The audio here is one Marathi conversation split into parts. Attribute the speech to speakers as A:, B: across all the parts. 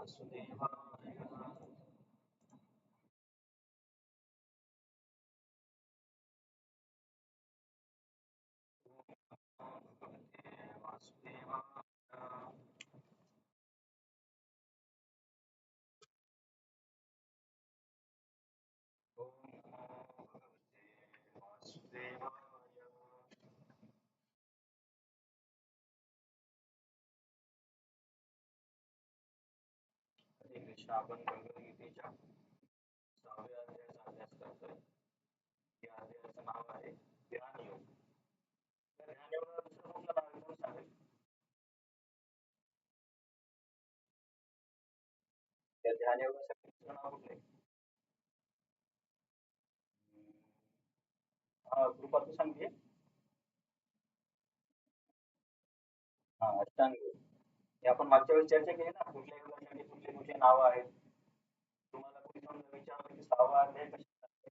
A: वासुदेवाय हरे कृष्णा. आपण भगवद्गीतेच्या 6व्या अध्यायाचा अभ्यास करतोय. या अध्यायाचं नाव आहे ध्यान योग. तर ध्यान योगाला दुसरं कुठलं नाव आहे कोण सांगेल? या ध्यान योगासाठी दुसरं नाव कुठलं आहे? हा, कृपा तू सांगते. हा, अष्टांग योग. हे आपण मागच्या वेळेस चर्चा केली ना, कुठल्या योगासाठी कुठले कुठले नाव आहेत. तुम्हाला कोणी समजा विचारलं की 6वा अध्याय कशाचा आहे?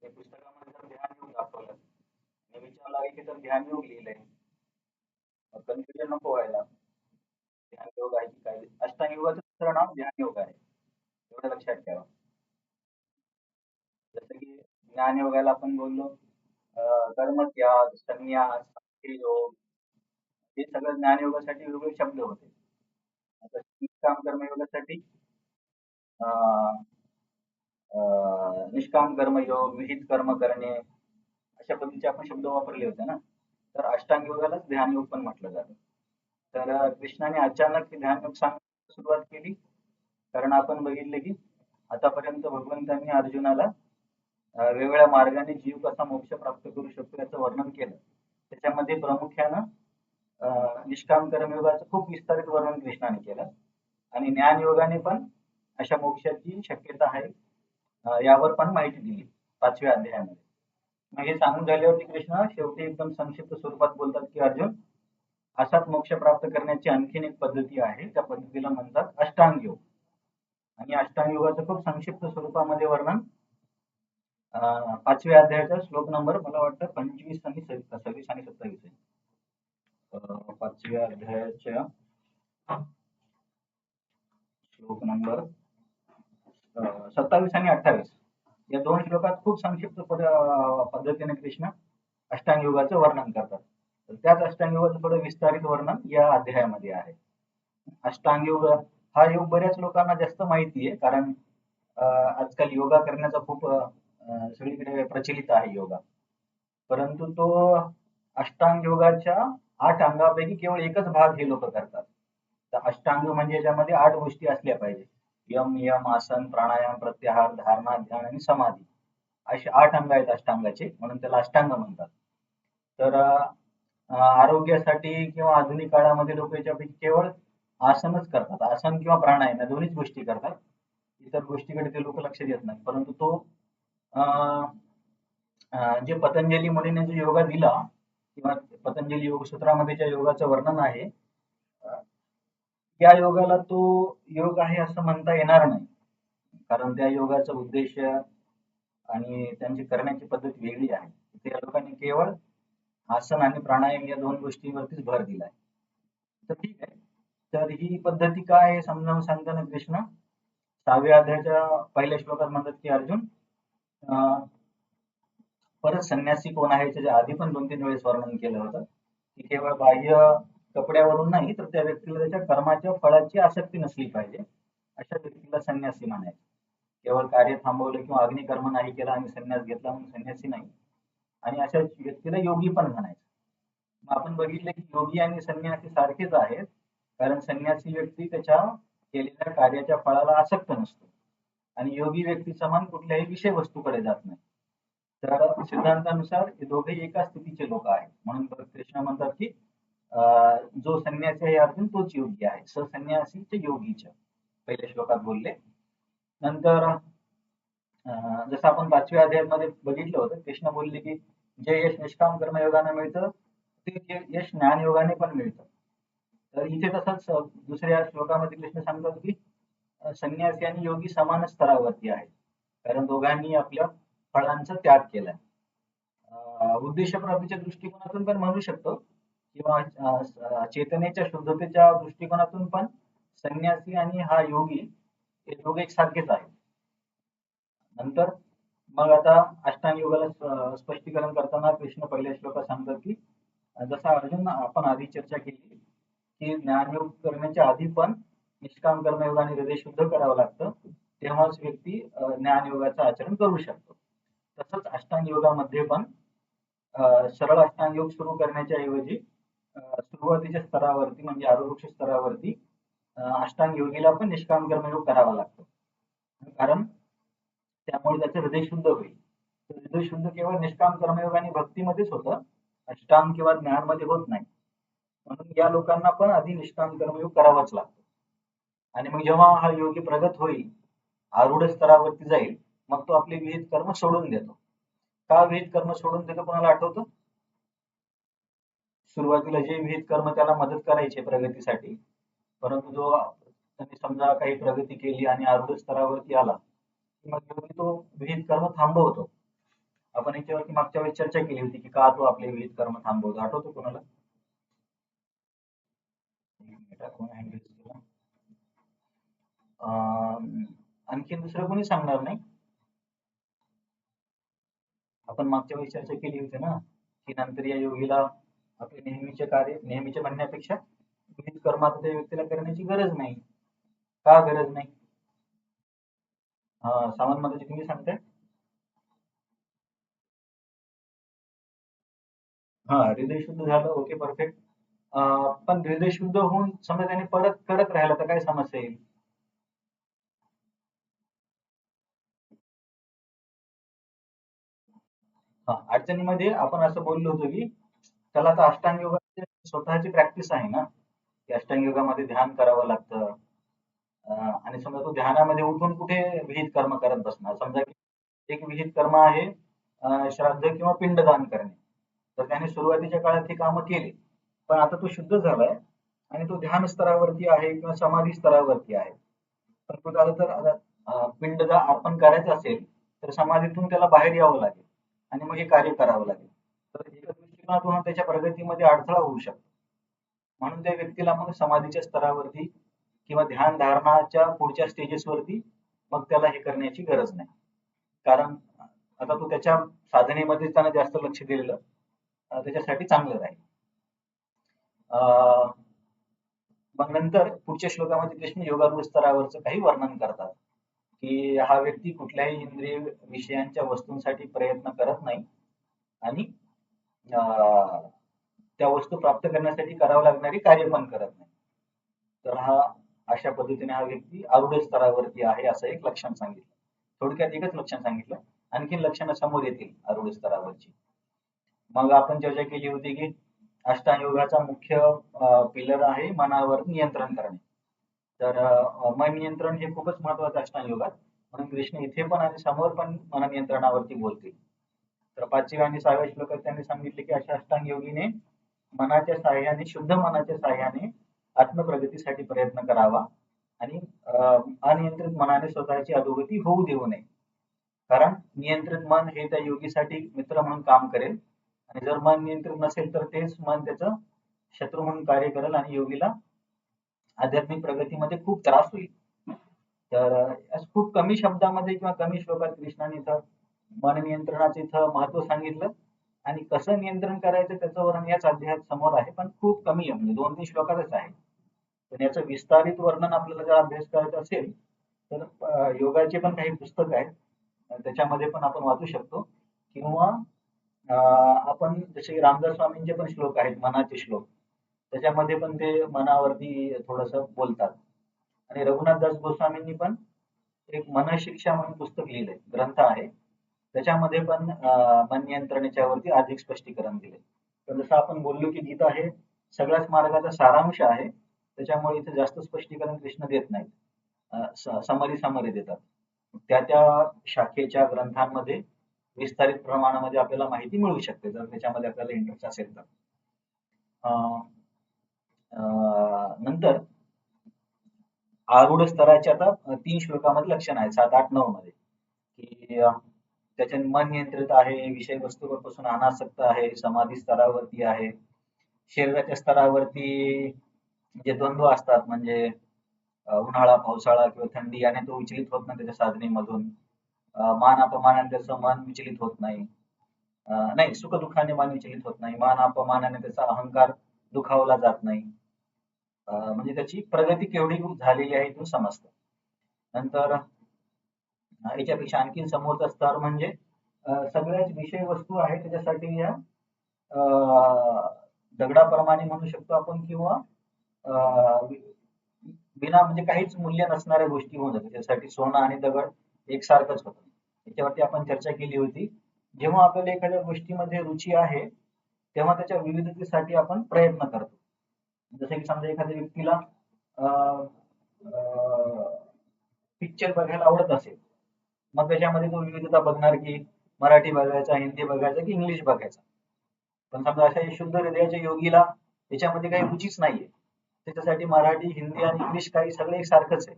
A: हे पुस्तकामध्ये जर ध्यान योग दाखवलं आणि विचारलं आहे की तर ध्यान योग लिहिलंय, कन्फ्युजन नको व्हायला. ध्यान योग आहे की काय? अष्टांग योगाचं दुसरं नाव ध्यान योग आहे, एवढं लक्षात ठेवा. जसं की ज्ञान योगाला आपण बोललो कर्मत्याग, संन्यास, सांख्य योग, हे सगळं ज्ञान योगासाठी वेगवेगळे शब्द होते. आता निष्काम कर्मयोगासाठी निष्काम कर्मयोग, विहित कर्म करणे, अशा पद्धतीचे आपण शब्द वापरले होते ना. तर अष्टांग योगालाच ध्यान योग पण म्हटलं जातं. तर कृष्णाने अचानक हे ध्यान योग सांगण्यास सुरुवात केली, कारण आपण बघितले की आतापर्यंत भगवंतांनी अर्जुनाला वेगवेगळ्या मार्गाने जीव कसा मोक्ष प्राप्त करू शकतो याचं वर्णन केलं. त्याच्यामध्ये प्रामुख्यानं निष्काम कर्मयोगाचं खूप विस्तारित वर्णन कृष्णाने केलं आणि ज्ञान योगाने पण अशा मोक्षाची शक्यता आहे यावर पण माहिती दिली 5व्या अध्यायामध्ये. मग हे सांगून झाल्यावरती कृष्ण शेवटी एकदम संक्षिप्त स्वरूपात बोलतात की अर्जुन, असाच मोक्ष प्राप्त करण्याची आणखीन एक पद्धती आहे, त्या पद्धतीला म्हणतात अष्टांग योग. आणि अष्टांग योगाचं खूप संक्षिप्त स्वरूपामध्ये वर्णन 5व्या अध्यायाचा श्लोक नंबर मला वाटतं 25 आणि 26 आणि 27 आहे. 5व्या अध्यायाच्या श्लोक नंबर 27 आणि 28 या दोन श्लोकात खूप संक्षिप्त पद्धतीने कृष्ण अष्टांग योगाचं वर्णन करतात. तर त्याच अष्टांग योगाचं थोडं विस्तारित वर्णन या अध्यायामध्ये आहे. अष्टांग योग हा योग बऱ्याच लोकांना जास्त माहिती आहे, कारण आजकाल योगा करण्याचा खूप सगळीकडे प्रचलित आहे योगा. परंतु तो अष्टांग योगाच्या 8 अंगापैकी केवळ एकच भाग हे लोक करतात. तर अष्टांग म्हणजे याच्यामध्ये 8 गोष्टी असल्या पाहिजे. यम, नियम, आसन, प्राणायाम, प्रत्याहार, धारणा, ध्यान आणि समाधी असे 8 अंग आहेत अष्टांगाचे, म्हणून त्याला अष्टांग म्हणतात. तर आरोग्यासाठी किंवा आधुनिक काळामध्ये लोक याच्यापैकी केवळ आसनच करतात. आसन किंवा प्राणायाम या दोन्हीच गोष्टी करतात. इतर गोष्टीकडे ते लोक लक्ष देत नाही. परंतु तो जे पतंजली मुनीने जो योगा दिला किंवा पतंजली योगसूत्रामध्ये ज्या योगाचं वर्णन आहे, त्या योगाला तो योग आहे असं म्हणता येणार नाही, कारण त्या योगाचा उद्देश आणि त्यांची करण्याची पद्धत वेगळी आहे. त्या लोकांनी केवळ आसन आणि प्राणायाम या 2 गोष्टींवरतीच भर दिलाय. तर ठीक आहे. तर ही पद्धती काय आहे समजावून सांगताना कृष्ण 6व्या अध्यायाच्या पहिल्या श्लोकात म्हणतात की अर्जुन, परत संन्यासी कोण आहे त्याच्या आधी पण 2-3 वेळेस वर्णन केलं होतं की केवळ बाह्य कपड्यावरून नाही, तर त्या व्यक्तीला त्याच्या कर्माच्या फळाची आसक्ती नसली पाहिजे, अशा व्यक्तीला संन्यासी म्हणायचं. केवळ कार्य थांबवलं किंवा अग्निकर्म नाही केला आणि संन्यास घेतला म्हणून संन्यासी नाही, आणि अशा व्यक्तीला योगी पण म्हणायचं. मग आपण बघितलं की योगी आणि संन्यासी सारखेच आहेत, कारण संन्यासी व्यक्ती त्याच्या केलेल्या कार्याच्या फळाला आसक्त नसतो आणि योगी व्यक्ती समान कुठल्याही विषय वस्तूकडे जात नाही. तर सिद्धांतानुसार हे दोघेही एका स्थितीचे लोक आहेत, म्हणून कृष्ण म्हणतात की जो संन्यासी आहे अर्जुन तोच योगी आहे, ससन्यासीचे योगीच्या पहिल्या श्लोकात बोलले. नंतर जसं आपण 5व्या अध्यायामध्ये बघितलं होतं, कृष्ण बोलले की जे यश निष्काम कर्मयोगाने मिळतं ते यश ज्ञान योगाने पण मिळतं. तर इथे तसंच दुसऱ्या श्लोकामध्ये कृष्ण सांगतात की संन्यासी आणि योगी समान स्तरावरती आहेत, कारण दोघांनी आपल्या फळांचा त्याग केलाय. उद्देशप्राप्तीच्या दृष्टिकोनातून पण म्हणू शकतो किंवा चेतनेच्या शुद्धतेच्या दृष्टिकोनातून पण संन्यासी आणि हा योगी हे दोघे एकसारखेच आहेत. नंतर मग आता अष्टांग योगाला स्पष्टीकरण करताना कृष्ण पहिल्या श्लोकात सांगतात की जसा अर्जुन आपण आधी चर्चा केली की ज्ञानयोग करण्याच्या आधी पण निष्काम कर्मयोग आणि हृदय शुद्ध करावं लागतं, तेव्हाच व्यक्ती ज्ञानयोगाचं आचरण करू शकतो. तसंच अष्टांग योगामध्ये पण सरळ अष्टांग योग सुरू करण्याच्या ऐवजी सुरुवातीच्या स्तरावरती म्हणजे आरोग्य स्तरावरती अष्टांग योगीला पण निष्काम कर्मयोग करावा लागतो. कारण त्यामुळे त्याचं हृदय शुद्ध होईल. हृदय शुद्ध केवळ निष्काम कर्मयोग आणि भक्तीमध्येच होतं, अष्टांग किंवा ज्ञानमध्ये होत नाही. म्हणून या लोकांना पण आधी निष्काम कर्मयोग करावाच लागतो. आणि मग जेव्हा हा योगी प्रगत होईल, आरूढ स्तरावरती जाईल, मग तो आपले विहित कर्म सोडून देतो. का विहित कर्म सोडून देतो कोणाला आठवतं? सुरुवातीला जे विहित कर्म त्याला मदत करायचे प्रगतीसाठी, परंतु जो त्यांनी समजा काही प्रगती केली आणि आरूढ स्तरावरती आला, मग योगी तो विहित कर्म थांबवतो. आपण याच्यावरती मागच्या वेळेस चर्चा केली होती की का तो आपले विहित कर्म थांबवतो, आठवतो कोणाला? आणखी दुसरं कोणी सांगणार नाही? आपण मागच्या वेळी चर्चा केली होती ना की नंतर या योगीला आपले नेहमीचे कार्य, नेहमीचे म्हणण्यापेक्षा विहित कर्म आता त्या व्यक्तीला करण्याची गरज नाही. का गरज नाही? सामान मध्ये तुम्ही सांगताय. हृदय शुद्ध झालं, ओके परफेक्ट. पण हृदय शुद्ध होऊन समजा त्याने परत करत राहिला तर काय समस्या येईल? अडचणीमध्ये आपण असं बोललो होतो की त्याला आता अष्टांग योगाची स्वतःची प्रॅक्टिस आहे ना, की अष्टांग योगामध्ये ध्यान करावं लागतं. आणि समजा तो ध्यानामध्ये उठून कुठे विहित कर्म करत बसणार. समजा की एक विहित कर्म आहे श्राद्ध किंवा पिंडदान करणे, तर त्याने सुरुवातीच्या काळात ही कामं केली, पण आता तो शुद्ध झालाय आणि तो ध्यान स्तरावरती आहे किंवा समाधी स्तरावरती आहे. पण तो त्याला जर पिंडदान अर्पण करायचं असेल तर समाधीतून त्याला बाहेर यावं लागेल आणि मग हे कार्य करावं लागेल. तर एका दृष्टिकोनातून त्याच्या प्रगतीमध्ये अडथळा होऊ शकतो. म्हणून त्या व्यक्तीला मग समाधीच्या स्तरावरती किंवा ध्यान धारणाच्या पुढच्या स्टेजेस वरती मग त्याला हे करण्याची गरज नाही. कारण आता तो त्याच्या साधनेमध्ये त्यानं जास्त लक्ष दिलेलं त्याच्यासाठी चांगलं राहील. मग नंतर पुढच्या श्लोकामध्ये कृष्ण योगारूढ स्तरावरचं काही वर्णन करतात की हा व्यक्ती कुठल्याही इंद्रिय विषयांच्या वस्तूंसाठी प्रयत्न करत नाही आणि त्या वस्तू प्राप्त करण्यासाठी करावं लागणारी कार्य पण करत नाही. तर हा अशा पद्धतीने हा व्यक्ती आरूढ स्तरावरती आहे असं एक लक्षण सांगितलं. थोडक्यात एकच लक्षण सांगितलं, आणखीन लक्षणं समोर येतील आरूढ स्तरावरची. मग आपण चर्चा केली होती की अष्टांग योगाचा मुख्य पिलर आहे मनावर नियंत्रण करणे. तर मन नियंत्रण हे खूपच महत्वाचं अष्टांग योगात, म्हणून कृष्ण इथे पण आणि समोर पण मन नियंत्रणावरती बोलतील. तर 5व्या आणि 6व्या श्लोकात त्यांनी सांगितले की अशा अष्टांग योगीने मनाच्या साह्याने, शुद्ध मनाच्या साह्याने आत्मप्रगतीसाठी प्रयत्न करावा आणि अनियंत्रित मनाने स्वतःची अधोगती होऊ देऊ नये. कारण नियंत्रित मन हे त्या योगीसाठी मित्र म्हणून काम करेल आणि जर मन नियंत्रित नसेल तर तेच मन त्याचं शत्रू म्हणून कार्य करेल आणि योगीला आध्यात्मिक प्रगतीमध्ये खूप त्रास होईल. तर खूप कमी शब्दामध्ये किंवा कमी श्लोकात कृष्णाने इथं मन नियंत्रणाचं इथं महत्व सांगितलं आणि कसं नियंत्रण करायचं त्याचं वर्णन याच अध्यायात समोर आहे, पण खूप कमी आहे, म्हणजे 2-3 श्लोकातच आहे. पण याचं विस्तारित वर्णन आपल्याला जर अभ्यास करायचा असेल तर योगाचे पण काही पुस्तक आहेत, त्याच्यामध्ये पण आपण वाचू शकतो किंवा आपण जसे रामदास स्वामींचे पण श्लोक आहेत मनाचे श्लोक, त्याच्यामध्ये पण ते मनावरती थोडस बोलतात. आणि रघुनाथदास गोस्वामींनी पण एक मनशिक्षा म्हणून पुस्तक लिहिलंय, ग्रंथ आहे, त्याच्यामध्ये पण मन नियंत्रणाच्या वरती अधिक स्पष्टीकरण दिले. तर जसं आपण बोललो की गीता हे सगळ्याच मार्गाचा सारांश आहे, त्याच्यामुळे इथे जास्त स्पष्टीकरण कृष्ण देत नाहीत, समरी देतात. त्या त्या शाखेच्या ग्रंथांमध्ये विस्तारित प्रमाणामध्ये आपल्याला माहिती मिळू शकते जर त्याच्यामध्ये आपल्याला इंटरेस्ट असेल तर. नंतर आरूढ स्तराचे आता 3 श्लोकामध्ये लक्षण आहे, 7, 8, 9 मध्ये की त्याच्याने मन नियंत्रित आहे, विषय वस्तूपासून अनासक्त आहे, समाधी स्तरावरती आहे, शरीराच्या स्तरावरती जे द्वंद्व असतात म्हणजे उन्हाळा, पावसाळा किंवा थंडी याने तो विचलित होत नाही त्याच्या साधनेमधून. मान अपमानाने त्याचं मन विचलित होत नाही. नाही, सुख-दुःखाने मन विचलित होत नाही. मान अपमानाने त्याचा अहंकार दुखावला जात नाही. म्हणजे त्याची प्रगती केवढी झालेली आहे ते समजतं. नंतर याच्यापेक्षा आणखीन समोरचा स्तर म्हणजे सगळ्याच विषय वस्तू आहे त्याच्यासाठी या दगडाप्रमाणे म्हणू शकतो आपण किंवा बिना म्हणजे काहीच मूल्य नसणाऱ्या गोष्टी होऊन जातात. त्यासाठी सोनं आणि दगड एकसारखंच होतं. याच्यावरती आपण चर्चा केली होती. जेव्हा आपल्याला एखाद्या गोष्टीमध्ये रुची आहे, तेव्हा त्याच्या विविधतेसाठी आपण प्रयत्न करतो. जसं की समजा एखाद्या व्यक्तीला पिक्चर बघायला आवडत असेल, मग त्याच्यामध्ये तो विविधता बघणार की मराठी बघायचा, हिंदी बघायचा की इंग्लिश बघायचा. पण समजा अशा शुद्ध हृदयाच्या योगीला त्याच्यामध्ये काही रुचीच नाहीये. त्याच्यासाठी मराठी, हिंदी आणि इंग्लिश काही सगळे एकसारखंच आहे.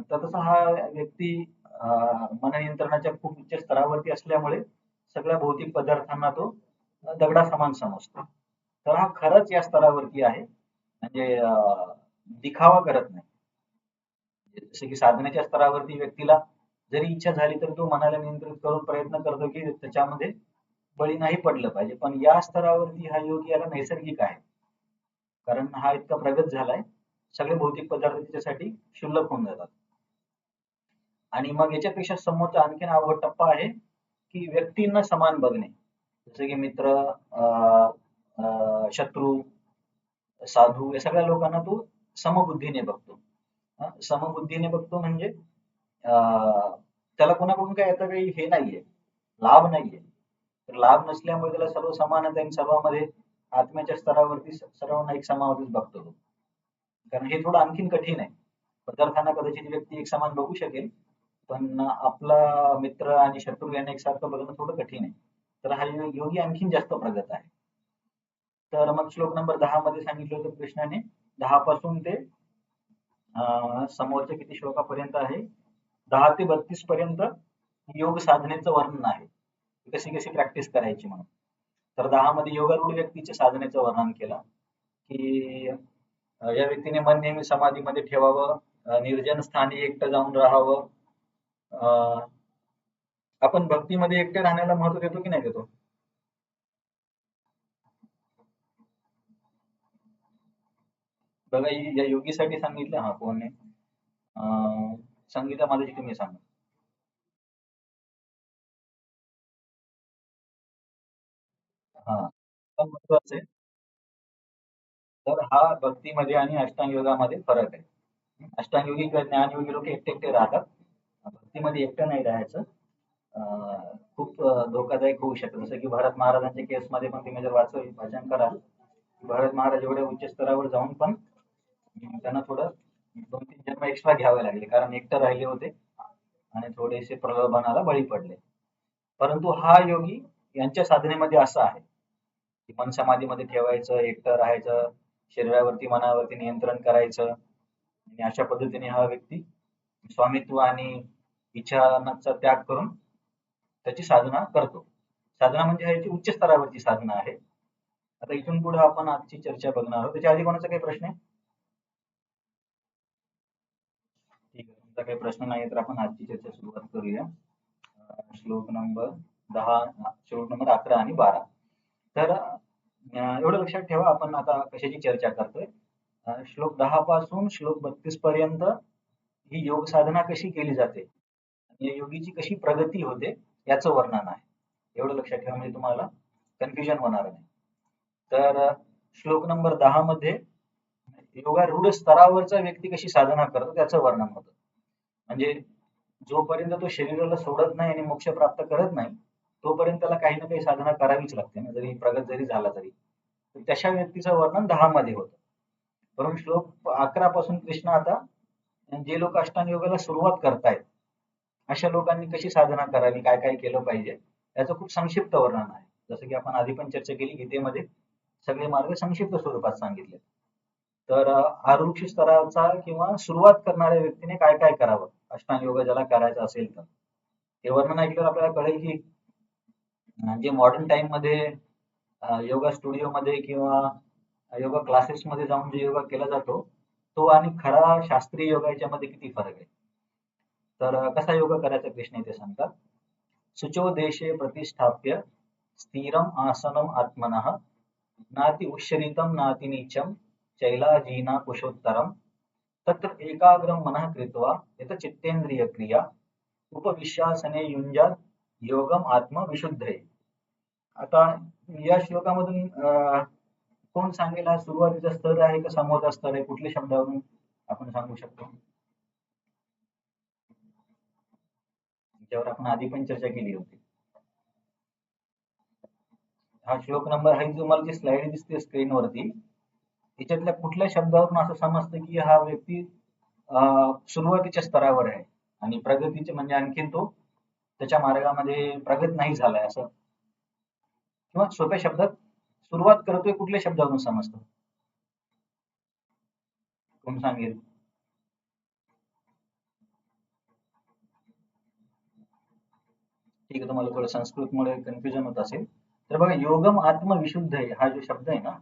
A: तर तसा हा व्यक्ती मननियंत्रणाच्या खूप उच्च स्तरावरती असल्यामुळे सगळ्या भौतिक पदार्थांना तो दगडासमान समजतो. तर हा खरंच या स्तरावरती आहे. म्हणजे दिखावा करत नाही. जसं की साधनेच्या स्तरावरती व्यक्तीला जरी इच्छा झाली तर तो मनाला नियंत्रित करून प्रयत्न करतो की त्याच्यामध्ये बळी नाही पडलं पाहिजे. पण या स्तरावरती हा योग याला नैसर्गिक आहे. कारण हा इतका प्रगत झालाय, सगळे भौतिक पदार्थ त्याच्यासाठी क्षुल्लक होऊन जातात. आणि मग याच्यापेक्षा समोरचा आणखीन अवघड टप्पा आहे की व्यक्तींना समान बघणे. जसं की मित्र, शत्रू, साधू या सगळ्या लोकांना तो समबुद्धीने बघतो. समबुद्धीने बघतो म्हणजे त्याला कोणाकडून काय याचा काही हे नाहीये, लाभ नाहीये. तर लाभ नसल्यामुळे त्याला सर्व समानता आणि सर्वांमध्ये आत्म्याच्या स्तरावरती सर्वांना एक समावतीच बघतो तो. कारण हे थोडं आणखीन कठीण आहे. पदार्थांना कदाचित व्यक्ती एक समान बघू शकेल, पण आपला मित्र आणि शत्रू यांना एकसारखं बघणं थोडं कठीण आहे. तर हा योगी आणखीन जास्त प्रगत आहे. तर मग श्लोक नंबर 10 मध्ये सांगितलं होतं कृष्णाने 10 पासून ते समोरच्या किती श्लोकापर्यंत आहे 10 ते 32 पर्यंत योग साधनेचं वर्णन आहे. कशी कशी प्रॅक्टिस करायची म्हणून. तर 10 मध्ये योगारूढ व्यक्तीच्या साधनेचं वर्णन केलं की या व्यक्तीने मन नेहमी समाधीमध्ये ठेवावं, निर्जन स्थानी एकटं जाऊन राहावं. आपण भक्तीमध्ये एकटे राहण्याला महत्व देतो की नाही देतो? बघा या योगीसाठी सांगितलं. हा कोण आहे? संगीता माझ्याशी तुम्ही सांगा. हा, पण महत्वाचं आहे. तर हा भक्तीमध्ये आणि अष्टांग योगामध्ये फरक आहे. अष्टांग योगी किंवा ज्ञानयोगी लोक एकटे एकटे राहतात. भक्तीमध्ये एकटं नाही राहायचं. खूप धोकादायक होऊ शकतं. जसं की भरत महाराजांच्या केसमध्ये पण तुम्ही जर वाचन कराल, भरत महाराज एवढ्या उच्च स्तरावर जाऊन पण त्यांना थोडं 2-3 जन्म एक्स्ट्रा घ्यावे लागले. कारण एकटं राहिले होते आणि थोडेसे प्रलोभनाला बळी पडले. परंतु हा योगी यांच्या साधनेमध्ये असं आहे की मन समाधीमध्ये ठेवायचं, एकटं राहायचं, शरीरावरती मनावरती नियंत्रण करायचं आणि अशा पद्धतीने हा व्यक्ती स्वामित्व आणि इच्छांचा त्याग करून त्याची साधना करतो. साधना म्हणजे ह्याची उच्च स्तरावरची साधना आहे. आता इथून पुढे आपण आजची चर्चा बघणार आहोत. त्याच्या आधी कोणाचा काही प्रश्न आहे? ठीक आहे. तुमचा काही प्रश्न नाही तर आपण आजची चर्चा सुरुवात करूया. श्लोक नंबर 10, श्लोक नंबर 11 आणि 12. तर एवढं लक्षात ठेवा आपण आता कशाची चर्चा करतोय. श्लोक 10 पासून श्लोक 32 पर्यंत ही योग साधना कशी केली जाते आणि या योगीची कशी प्रगती होते याचं वर्णन आहे. एवढं लक्षात ठेवा म्हणजे तुम्हाला कन्फ्युजन होणार नाही. तर श्लोक नंबर 10 मध्ये योगारूढ स्तरावरचा व्यक्ती कशी साधना करतो त्याचं वर्णन होतं. म्हणजे जोपर्यंत तो शरीराला सोडत नाही आणि मोक्ष प्राप्त करत नाही तोपर्यंत त्याला काही ना काही साधना करावीच लागते ना, जरी प्रगत जरी झाला तरी. तर तशा व्यक्तीचं वर्णन 10 मध्ये होतं. परंतु श्लोक 11 पासून कृष्ण आता जे लोक अष्टांग योगाला सुरुवात करतायत अशा लोकांनी कशी साधना करावी, काय काय केलं पाहिजे याचं खूप संक्षिप्त वर्णन आहे. जसं की आपण आधी पण चर्चा केली, गीतेमध्ये सगळे मार्ग संक्षिप्त स्वरूपात सांगितले. तर आरुक्ष स्तराचा किंवा सुरुवात करणाऱ्या व्यक्तीने काय काय करावं अष्टांग योग ज्याला करायचा असेल तर हे वर्णन ऐकल्यावर आपल्याला कळेल की जे मॉडर्न टाइम मध्ये योगा स्टुडिओ मध्ये किंवा योगा क्लासेस मध्ये जाऊन जे योगा केला जातो तो आणि खरा शास्त्रीय योगा याच्यामध्ये किती फरक आहे. तर कसा योगा करायचा कृष्ण इथे सांगतात. शुचो देशे प्रतिष्ठाप्य स्थिरम आसनम आत्मनः नाति उश्चरितं नाति नीचं चैलाजीना कुशोत्तरम तत्र एकाग्रं मनः कृत्वा यत चित्तेन्द्रिय क्रिया उपविश्यासने युञ्जात योगम आत्म विशुद्धये. आता या श्लोकामधून कोण सांगेल हा सुरुवातीचा स्तर आहे का समोरचा स्तर आहे, कुठल्या शब्दावरून आपण सांगू शकतो, ज्यावर आपण आधी पण चर्चा केली होती. हा श्लोक नंबर आहे, तुम्हाला जी स्लाइड दिसते स्क्रीनवरती त्याच्यातल्या कुठल्या शब्दावरून असं समजतं की हा व्यक्ती सुरुवातीच्या स्तरावर आहे आणि प्रगतीचे म्हणजे आणखीन तो त्याच्या मार्गामध्ये प्रगत नाही झालाय असं, किंवा सोप्या शब्दात सुरुवात करतोय कुठल्या शब्दावरून समजतं, कोण सांगेल. ठीक आहे, तुम्हाला थोडं संस्कृतमुळे कन्फ्युजन होत असेल तर बघा, योगम आत्मविशुद्ध आहे हा जो शब्द आहे ना,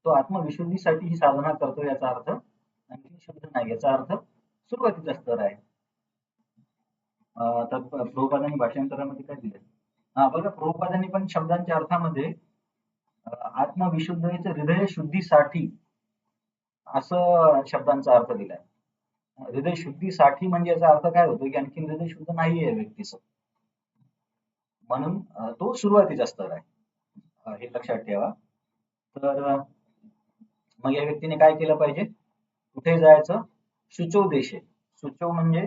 A: तो आत्मविशुद्धीसाठी ही साधना करतो याचा अर्थ, आणखी शुद्ध नाही याचा अर्थ सुरुवातीचा स्तर आहे. तर प्रभुपादांनी भाषांतरामध्ये काय दिलं, हा बघा, प्रभुपादांनी पण शब्दांच्या अर्थामध्ये आत्मविशुद्धीचे हृदय शुद्धीसाठी असं शब्दांचा अर्थ दिलाय. हृदय शुद्धीसाठी म्हणजे याचा अर्थ काय होतो की आणखी हृदय शुद्ध नाहीये व्यक्तीचं, म्हणून तो सुरुवातीचा स्तर आहे, हे लक्षात ठेवा. तर मग या व्यक्तीने काय केलं पाहिजे, कुठे जायचं, शुचो देशे. शुचो म्हणजे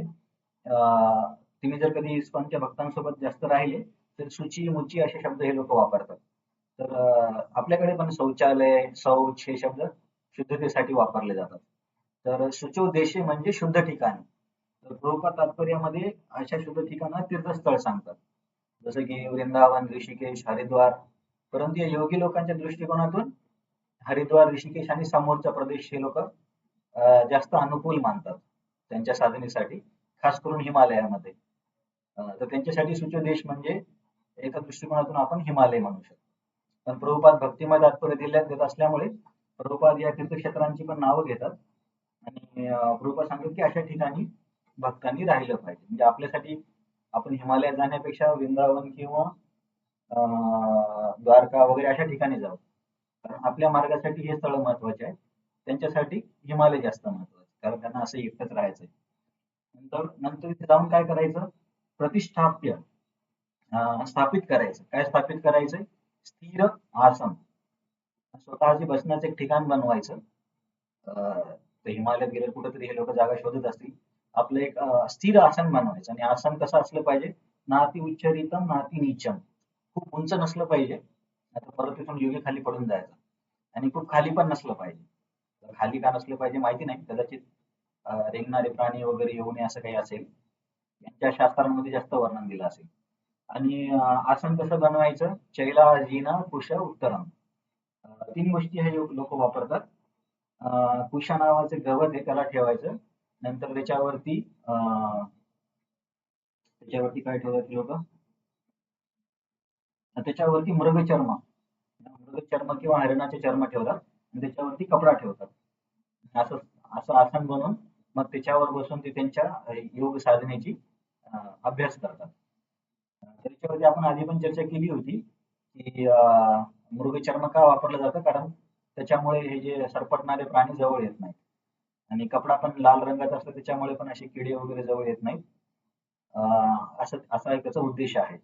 A: तुम्ही जर कधी इस्कॉनच्या भक्तांसोबत जास्त राहिले तर शुची मुची असे शब्द हे लोक वापरतात. तर आपल्याकडे पण शौचालय शौच हे शब्द शुद्धतेसाठी वापरले जातात. तर शुचो देशे म्हणजे शुद्ध ठिकाणी. तर प्रभुपाद तात्पर्यामध्ये अशा शुद्ध ठिकाणा तीर्थस्थळ सांगतात, जसं की वृंदावन ऋषिकेश हरिद्वार. परंतु या योगी लोकांच्या दृष्टिकोनातून हरिद्वार ऋषिकेश आणि समोरचा प्रदेश हे लोक जास्त अनुकूल मानतात त्यांच्या साधनेसाठी, खास करून हिमालयामध्ये. तर त्यांच्यासाठी सूच्य देश म्हणजे एका दृष्टिकोनातून आपण हिमालय म्हणू शकतो. पण प्रभुपाद भक्तिमय तात्पर्य देत असल्यामुळे प्रभुपाद या तीर्थक्षेत्रांची पण नावं घेतात आणि प्रभुपाद सांगतात की अशा ठिकाणी भक्तांनी राहिलं पाहिजे. म्हणजे आपल्यासाठी आपण हिमालयात जाण्यापेक्षा वृंदावन किंवा द्वारका वगैरे अशा ठिकाणी जाऊ, कारण आपल्या मार्गासाठी हे स्थळ महत्वाचे आहे, त्यांच्यासाठी हिमालय जास्त महत्वाचे, कारण त्यांना असं एकटंच राहायचंय. नंतर इथे जाऊन काय करायचं, प्रतिष्ठाप्य स्थापित करायचं. काय स्थापित करायचंय, स्थिर आसन, स्वतःची बसण्याचं एक ठिकाण बनवायचं. तर हिमालयात गेले कुठेतरी हे लोक जागा शोधत असतील, आपलं एक स्थिर आसन बनवायचं. आणि आसन कसं असलं पाहिजे, नाती उच्चरितम नाती नीचम, खूप उंच नसलं पाहिजे, आता परत तिथून योगी खाली पडून जायचं, आणि खूप खाली पण नसलं पाहिजे. खाली का नसलं पाहिजे माहिती नाही, कदाचित रेंगणारे प्राणी वगैरे येऊ नये असं काही असेल, यांच्या शास्त्रांमध्ये जास्त वर्णन दिलं असेल. आणि आसन कसं बनवायचं, चैला जीना कुश उत्तरम, 3 गोष्टी हे लोक वापरतात. कुशा नावाचे गवत आहे त्याला ठेवायचं, नंतर त्याच्यावरती काय ठेवायचं लोक, त्याच्यावरती मृगचर्म किंवा हरिणाचे चर्म ठेवतात आणि त्याच्यावरती कपडा ठेवतात. असं असं आसन बनवून मग त्याच्यावर बसून ते त्यांच्या योग साधनेची अभ्यास करतात. त्याच्यावरती आपण आधी पण चर्चा केली होती की मृगचर्म का वापरलं जातं, कारण त्याच्यामुळे हे जे सरपटणारे प्राणी जवळ येत नाहीत, आणि कपडा पण लाल रंगाचा असतो त्याच्यामुळे पण असे किडे वगैरे जवळ येत नाहीत. असा एक त्याचा उद्देश आहे,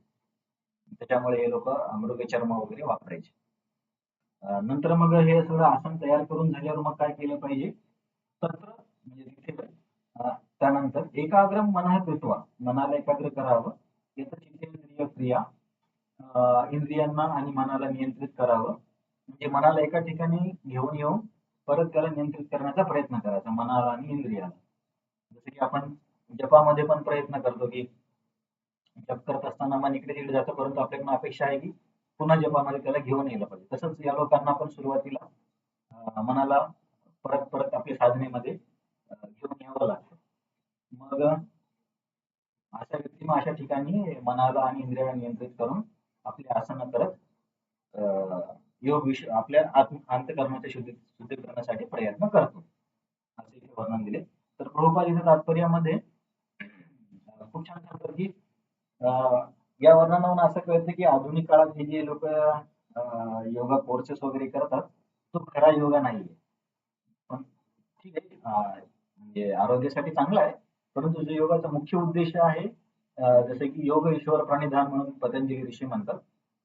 A: त्याच्यामुळे हे लोक मृगचर्म वगैरे वापरायचे. नंतर मग हे सगळं आसन तयार करून झाल्यावर मग काय केलं पाहिजे, तंत्र म्हणजे तिथे त्यानंतर एकाग्रम मनः कृत्वा, मनाला एकाग्र करावं, याचं चित्तेंद्रिय क्रिया, इंद्रियांना आणि मनाला नियंत्रित करावं. म्हणजे मनाला एका ठिकाणी घेऊन येऊन परत त्याला नियंत्रित करण्याचा प्रयत्न करायचा, मनाला आणि इंद्रियाला. जसं की आपण जपामध्ये पण प्रयत्न करतो की जप करत असताना मन इकडे तिकडे जातं, परंतु आपल्याकडून अपेक्षा आहे की पुन्हा जपामध्ये त्याला घेऊन यायला पाहिजे. तसंच या लोकांना पण सुरुवातीला मनाला परत परत आपल्या साधनेमध्ये घेऊन यावं लागतं. मग अशा व्यक्ती मग अशा ठिकाणी मनाला आणि इंद्रियाला नियंत्रित करून आपली आसनं करत योग आपल्या अंतःकरणाच्या शुद्धीकरणासाठी प्रयत्न करतो. असं वर्णन दिले. तर प्रभुपाद इथे तात्पर्यामध्ये खूप छान सांगतात की या वर्णनावरून असं कळतं की आधुनिक काळात हे जे लोक योगा कोर्सेस वगैरे करतात तो खरा योगा नाहीये. पण ठीक आहे, म्हणजे आरोग्यासाठी चांगला आहे, परंतु जो योगाचा मुख्य उद्देश आहे, जसं की योग ईश्वर प्रणिधान म्हणून पतंजली ऋषी म्हणतात,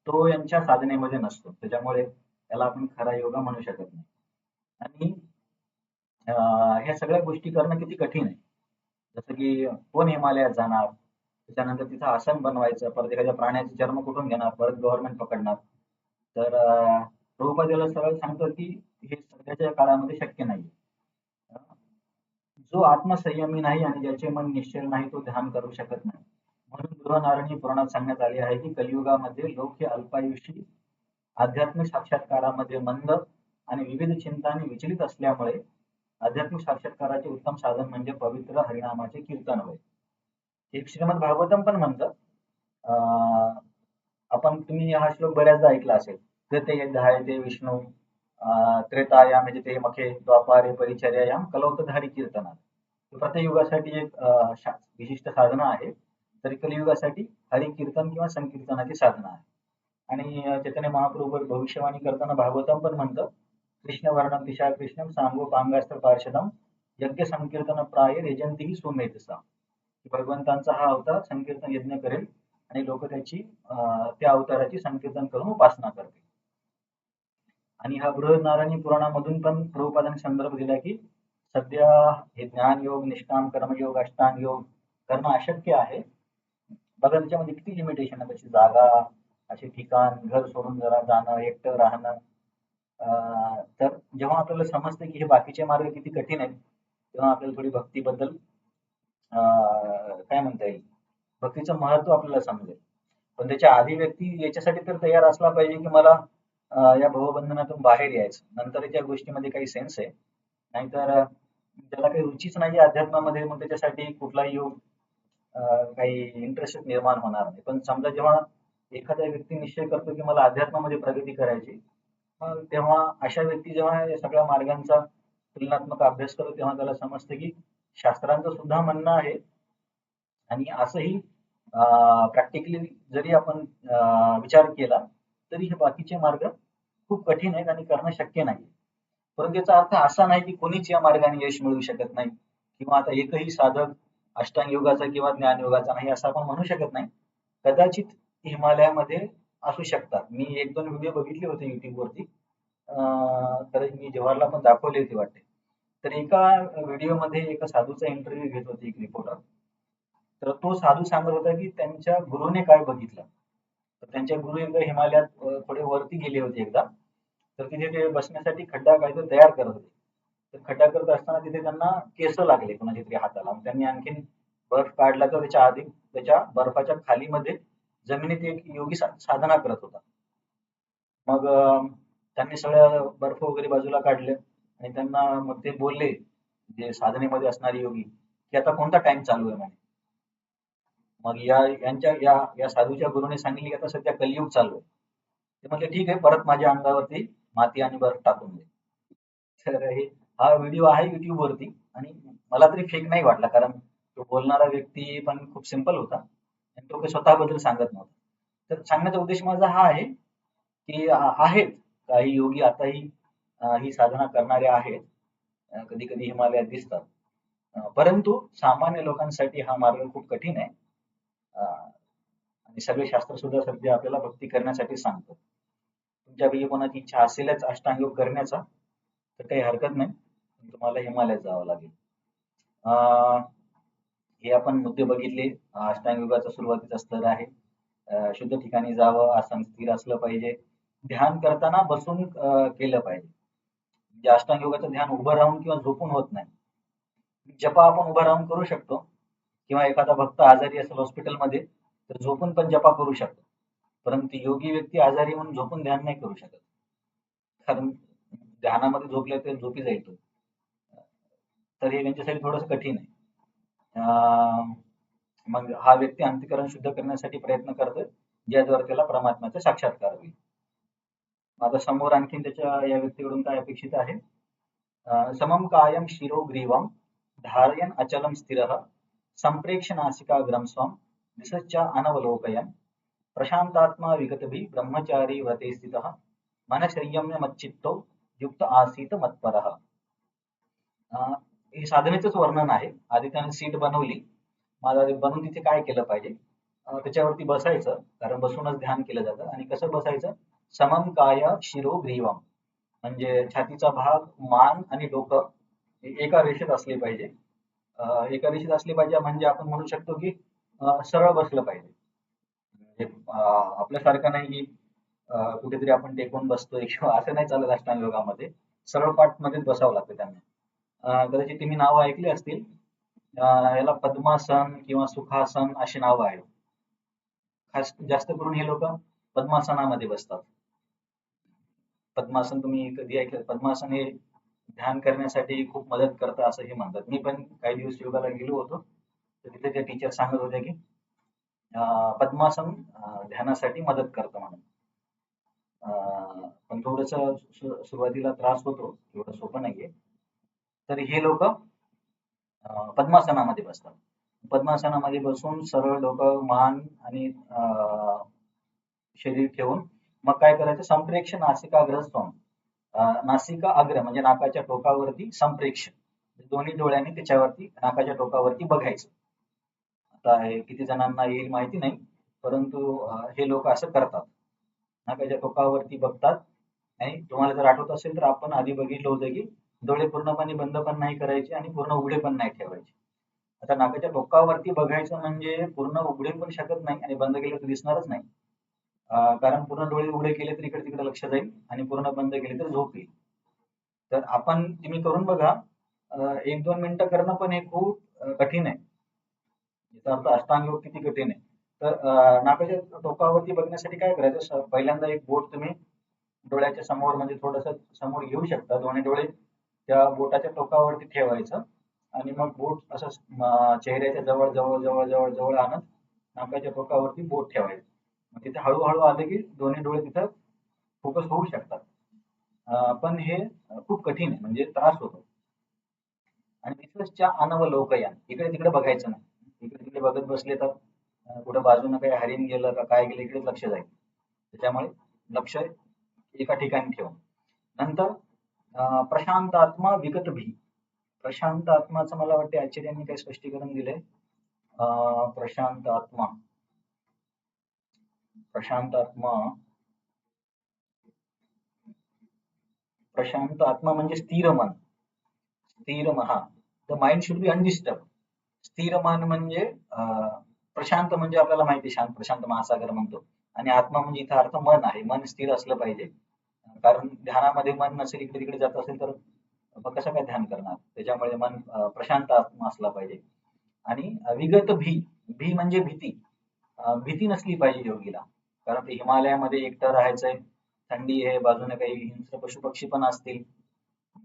A: तो यांच्या साधनेमध्ये नसतो. त्याच्यामुळे त्याला आपण खरा योगा म्हणू शकत नाही. आणि ह्या सगळ्या गोष्टी करणं किती कठीण आहे. जसं की कोण हिमालयात जाणार, त्याच्यानंतर तिथं आसन बनवायचं, परत एखाद्या प्राण्याचे चर्म कुठून घेणार, परत गव्हर्नमेंट पकडणार. तर प्रभुपाद याला सरळ सांगतात की हे सध्याच्या काळामध्ये शक्य नाही. जो आत्मसंयमी नाही आणि ज्याचे मन निश्चल नाही तो ध्यान करू शकत नाही. म्हणून बृहदारण्यक पुराणात सांगण्यात आले आहे की कलियुगामध्ये लोक हे अल्पायुषी आध्यात्मिक साक्षात्कारामध्ये मंद आणि विविध चिंतांनी विचलित असल्यामुळे आध्यात्मिक साक्षात्काराचे उत्तम साधन म्हणजे पवित्र हरिनामाचे कीर्तन होय. एक श्रीमद भागवतम पण म्हणतं, तुम्ही हा श्लोक बऱ्याचदा ऐकला असेल, ते ध्याय ते विष्णू त्रेतायाम म्हणजे ते मखे द्वापारे परिचर्यायाम कलौतधारी कीर्तना. प्रत्येक युगासाठी एक विशिष्ट साधना आहे, तर कलियुगासाठी हरी कीर्तन किंवा संकीर्तनाची साधना आहे. आणि चैतन्य महाप्रभू भविष्यवाणी करताना भागवतम पण म्हणतं, कृष्ण वर्णम दिशा कृष्णम सांगो पांगास्त्र पार्षदम यज्ञ संकीर्तन प्राय रेजंतीही सुमेधसा. भगवंतांचा हा अवतार संकीर्तन यज्ञ करेल आणि लोक त्याची त्या अवताराची संकीर्तन करून उपासना करतील. आणि हा बृहदनारायणी पुराणामधून पण प्रभुपादांनी संदर्भ दिला की सध्या हे ज्ञान योग, निष्काम कर्मयोग, अष्टांग योग करणं अशक्य आहे. बघा त्याच्यामध्ये किती लिमिटेशन आहे, त्याची जागा, असे ठिकाण, घर सोडून जरा जाणं, एकटं राहणं. तर जेव्हा आपल्याला समजतं की हे बाकीचे मार्ग किती कठीण आहेत, तेव्हा आपल्याला थोडी भक्तीबद्दल काय म्हणता येईल, भक्तीचं महत्व आपल्याला समजेल. पण त्याच्या आधी व्यक्ती याच्यासाठी तर तयार असला पाहिजे की मला या भवबंधनातून बाहेर यायचं. नंतरच्या गोष्टीमध्ये काही सेन्स आहे, नाहीतर त्याला काही रुचीच नाही अध्यात्मामध्ये, मग त्याच्यासाठी कुठलाही योग काही इंटरेस्ट निर्माण होणार नाही. पण समजा जेव्हा एखादा व्यक्ती निश्चय करतो की मला अध्यात्मामध्ये प्रगती करायची, तेव्हा अशा व्यक्ती जेव्हा या सगळ्या मार्गांचा तुलनात्मक अभ्यास करतो तेव्हा त्याला समजतं की शास्त्रांचं सुद्धा म्हणणं आहे आणि असंही प्रॅक्टिकली जरी आपण विचार केला तरी हे बाकीचे मार्ग खूप कठीण आहेत आणि करणं शक्य नाही. परंतु याचा अर्थ असा नाही की कोणीच या मार्गाने यश मिळवू शकत नाही, किंवा आता एकही साधक अष्टांग योगाचा किंवा ज्ञान योगाचा नाही असं आपण म्हणू शकत नाही. कदाचित हिमालयामध्ये असू शकतात. मी 1-2 व्हिडिओ बघितले होते YouTube वरती, तर मी जवाहरला पण दाखवले होते वाटते. तर एका व्हिडिओमध्ये एका साधूचा इंटरव्ह्यू घेत होते एक रिपोर्टर. तर तो साधू सांगत होता की त्यांच्या गुरुने काय बघितलं. तर त्यांचे गुरु एकदा हिमालयात थोडे वरती गेले होते एकदा, तर तिथे ते बसण्यासाठी खड्डा काहीतरी तयार करत होते. तर खड्डा करत असताना तिथे त्यांना केस लागले कोणाच्या तरी हाताला. त्यांनी आणखीन बर्फ काढला, तर त्याच्या आधी त्याच्या बर्फाच्या खालीमध्ये जमिनीत एक योगी साधना करत होता. मग त्यांनी सगळं बर्फ वगैरे बाजूला काढले आणि त्यांना मग ते बोलले, जे साधनेमध्ये असणारे योगी, की आता कोणता टाइम चालू आहे म्हणे. मग या साधूच्या गुरुने सांगितले की आता सध्या कलियुग चालू आहे. ते म्हटले ठीक आहे, परत माझ्या अंगावरती माती आणि बर्फ टाकून दे. तर हा व्हिडिओ आहे YouTube वरती आणि मला तरी फेक नाही वाटला, कारण तो बोलणारा व्यक्ती पण खूप सिंपल होता आणि तो काही स्वतःबद्दल सांगत नव्हता. तर सांगण्याचा उद्देश माझा हा आहे की आहेत काही योगी आताही ही साधना करणारे आहेत, कधी कधी हिमालयात दिसतात. परंतु सामान्य लोकांसाठी हा मार्ग खूप कठीण आहे. आणि सगळे शास्त्र सुद्धा सध्या आपल्याला भक्ती करण्यासाठी सांगतात. तुमच्यापैकी कोणाची इच्छा असेलच अष्टांग योग करण्याचा, तर काही हरकत नाही, तुम्हाला हिमालयात जावं लागेल. हे आपण मुद्दे बघितले. अष्टांग योगाचा सुरुवातीचा स्तर आहे. शुद्ध ठिकाणी जावं, आसन स्थिर असलं पाहिजे, ध्यान करताना बसून केलं पाहिजे. म्हणजे अष्टांग योगाचं ध्यान उभं राहून किंवा झोपून होत नाही. जपा आपण उभं राहून करू शकतो, किंवा एखादा भक्त आजारी असेल हॉस्पिटलमध्ये तर झोपून पण जपा करू शकतो. परंतु योगी व्यक्ती आजारी म्हणून झोपून ध्यान नाही करू शकत, कारण ध्यानामध्ये झोपले तर झोपी जाईल तो. तर हे त्यांच्यासाठी थोडंसं कठीण आहे. मग हा व्यक्ती अंतःकरण शुद्ध करण्यासाठी प्रयत्न करतोय, ज्याद्वारे त्याला परमात्म्याचा साक्षात्कार होईल. आता समोर आणखीन त्याच्या या व्यक्तीकडून काय अपेक्षित आहे. समम कायम शिरो ग्रीवम धारयन् अचलं स्थिरः संप्रेक्ष्य नासिकाग्रं स्वं दिशश्च अनवलोकयन् प्रशांतात्मा विगतभिः ब्रह्मचारी व्रते स्थितः मनसंयम्य मच्चित्तो युक्त आसीत मत्परः. हे साधनेचंच वर्णन आहे. आधी त्याने सीट बनवली. मला बनवून तिथे काय केलं पाहिजे, त्याच्यावरती बसायचं, कारण बसूनच ध्यान केलं जातं. आणि कसं बसायचं, समम काय शिरो ग्रीवम, म्हणजे छातीचा भाग, मान आणि डोकं हे एका रेषेत असले पाहिजे. एका रेषेत असले पाहिजे म्हणजे आपण म्हणू शकतो की सरळ बसलं पाहिजे. म्हणजे आपल्यासारखं नाही की कुठेतरी आपण टेकून बसतोय किंवा असं नाही चालत. अष्टांग योगामध्ये सरळ पाठ मध्येच बसावं लागतं त्यांना. कदाचित तुम्ही नावं ऐकली असतील. याला पद्मासन किंवा सुखासन अशी नावं आहेत. खास जास्त करून हे लोक पद्मासनामध्ये बसतात. पद्मासन तुम्ही कधी ऐकलं? पद्मासन हे ध्यान करण्यासाठी खूप मदत करतं असं हे म्हणतात. मी पण काही दिवस योगाला गेलो होतो, तर तिथे ते टीचर सांगत होते की पद्मासन ध्यानासाठी मदत करतं म्हणून. पण थोडस सुरुवातीला त्रास होतो, एवढं सोपं नाहीये. तर हे लोक पद्मासनामध्ये बसतात. पद्मासनामध्ये बसून सरळ डोकं, मान आणि शरीर ठेवून मग काय करायचं, संप्रेक्ष नासिकाग्र स्वम. नासिका अग्र म्हणजे नाकाच्या टोकावरती संप्रेक्ष, दोन्ही डोळ्यांनी त्याच्यावरती नाकाच्या टोकावरती बघायचं. आता हे किती जणांना येईल माहिती नाही, परंतु हे लोक असं करतात. नाकाच्या टोकावरती बघतात. आणि तुम्हाला जर आठवत असेल तर आपण आधी बघितलं होतं की डोळे पूर्णपणे बंद पण नाही करायचे आणि पूर्ण उघडे पण नाही ठेवायचे. आता नाकाच्या टोकावरती बघायचं म्हणजे पूर्ण उघडे पण शकत नाही आणि बंद केलं तर दिसणारच नाही. कारण पूर्ण डोळे उघडे केले तर इकडे तिकडे लक्ष जाईल आणि पूर्ण बंद केले तर झोप येईल. तर आपण तुम्ही करून बघा. 1-2 मिनिटं करणं पण हे खूप कठीण आहे. याचा अर्थ अष्टांग योग किती कठीण आहे. तर नाकाच्या टोकावरती बघण्यासाठी काय करायचं, पहिल्यांदा एक बोट तुम्ही डोळ्याच्या समोर म्हणजे थोडस समोर घेऊ शकता. दोन्ही डोळे त्या बोटाच्या टोकावरती ठेवायचं आणि मग बोट असं चेहऱ्याच्या जवळ जवळ जवळ जवळ जवळ आणत नाकाच्या टोकावरती बोट ठेवायचं. मग तिथे हळूहळू आले की दोन्ही डोळे तिथं फोकस होऊ शकतात. पण हे खूप कठीण आहे, म्हणजे त्रास होतो. आणि तिथंच्या अनवलोकयान, इकडे तिकडे बघायचं नाही. इकडे तिकडे बघत बसले तर कुठं बाजूनं काही हरिण गेलं का काय गेलं इकडेच लक्ष जाईल. त्याच्यामुळे लक्ष एका ठिकाणी ठेवून नंतर प्रशांत आत्मा विगत भी. प्रशांत आत्माचं मला वाटते आचार्यांनी काही स्पष्टीकरण दिलंय. प्रशांत आत्मा, प्रशांत आत्मा, प्रशांत आत्मा म्हणजे स्थिर मन. स्थिर मन, हा, the mind should be undisturbed. स्थिर मन म्हणजे प्रशांत म्हणजे आपल्याला माहिती, शांत, प्रशांत महासागर म्हणतो. आणि आत्मा म्हणजे इथं अर्थ मन आहे. मन स्थिर असलं पाहिजे. कारण ध्यानामध्ये मन नसेल, इकडे तिकडे जात असेल तर मग कसं काय ध्यान करणार. त्याच्यामुळे मन प्रशांत आत्मा असला पाहिजे. आणि विगत भी, भी म्हणजे भीती. भीती नसली पाहिजे योगीला. कारण ते हिमालयामध्ये एकटं राहायचंय, थंडी आहे, बाजूने काही हिंस्र पशु पक्षी पण असतील.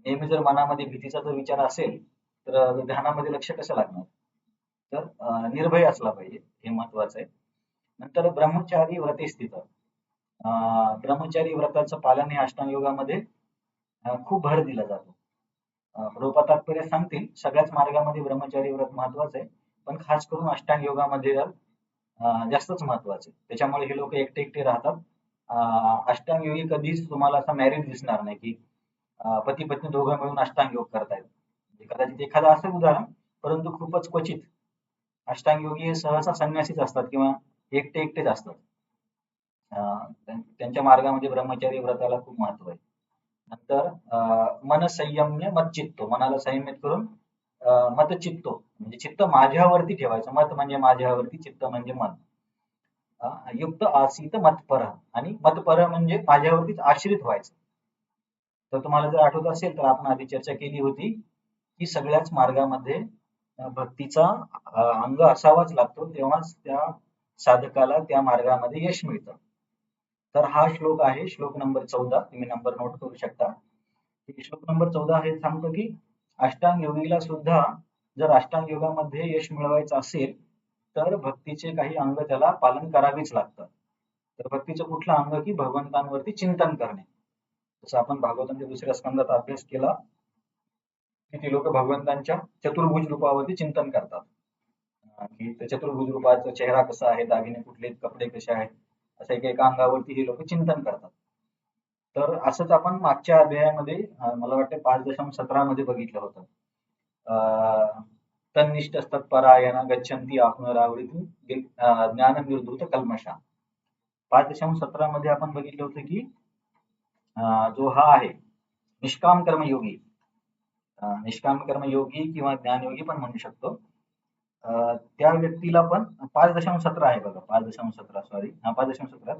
A: नेहमी जर मनामध्ये भीतीचा जर विचार असेल तर ध्यानामध्ये लक्ष कसं लागणार. तर निर्भय असला पाहिजे, हे महत्वाचं आहे. नंतर ब्रह्मचारी व्रते स्थित. ब्रह्मचारी व्रताचं पालन हे अष्टांग योगामध्ये खूप भर दिला जातो. प्रभुपाद तात्पर्य सांगतील सगळ्याच मार्गामध्ये ब्रह्मचारी व्रत महत्वाचं आहे, पण खास करून अष्टांग योगामध्ये जास्तच महत्वाचं आहे. त्याच्यामुळे हे लोक एकटे एकटे राहतात. अष्टांग योगी कधीच तुम्हाला असं मॅरिड दिसणार नाही की पती पत्नी दोघं मिळून अष्टांग योग करतायत. कदाचित एखादं असं उदाहरण, परंतु खूपच क्वचित. अष्टांग योगी हे सहसा संन्यासीच असतात किंवा एकटे एकटेच असतात. त्यांच्या मार्गामध्ये ब्रह्मचारी व्रताला खूप महत्व आहे. नंतर मन संयम्य मत चित्तो, मनाला संयमित करून मत चित्तो म्हणजे चित्त माझ्यावरती ठेवायचं. मत म्हणजे माझ्यावरती, चित्त म्हणजे मन. युक्त आसीत मतपर, आणि मतपर म्हणजे माझ्यावरतीच आश्रित व्हायचं. तर तुम्हाला जर आठवत असेल तर आपण आधी चर्चा केली होती की सगळ्याच मार्गामध्ये भक्तीचा अंग असावाच लागतो, तेव्हाच त्या साधकाला त्या मार्गामध्ये यश मिळतं. तर हा श्लोक आहे, श्लोक नंबर 14. तुम्ही नंबर नोट करू शकता. श्लोक नंबर 14 हे सांगतो की अष्टांग योगीला सुद्धा जर अष्टांग योगामध्ये यश मिळवायचं असेल तर भक्तीचे काही अंग त्याला पालन करावीच लागतं. तर भक्तीचं कुठलं अंग की भगवंतांवरती चिंतन करणे. जसं आपण भागवतांच्या 2ऱ्या स्कंदात अभ्यास केला की ती लोक भगवंतांच्या चतुर्भुज रूपावरती चिंतन करतात. की त्या चतुर्भुज रूपाचा चेहरा कसा आहे, दागिने कुठले, कपडे कसे आहेत, असं एका अंगावरती हे लोक चिंतन करतात. तर असंच आपण मागच्या अध्यायामध्ये मला वाटतं 5.17 मध्ये बघितलं होतं. तन्निष्ठ तत्परायण गच्छन्ति आत्मरावृती ज्ञान निर्धूत कल्मषा. 5.17 मध्ये आपण बघितलं होतं की जो हा आहे निष्काम कर्मयोगी, निष्काम कर्मयोगी किंवा ज्ञानयोगी पण म्हणू शकतो, त्या व्यक्तीला पण 5.17 आहे बघा, 5.17 सॉरी, 5.17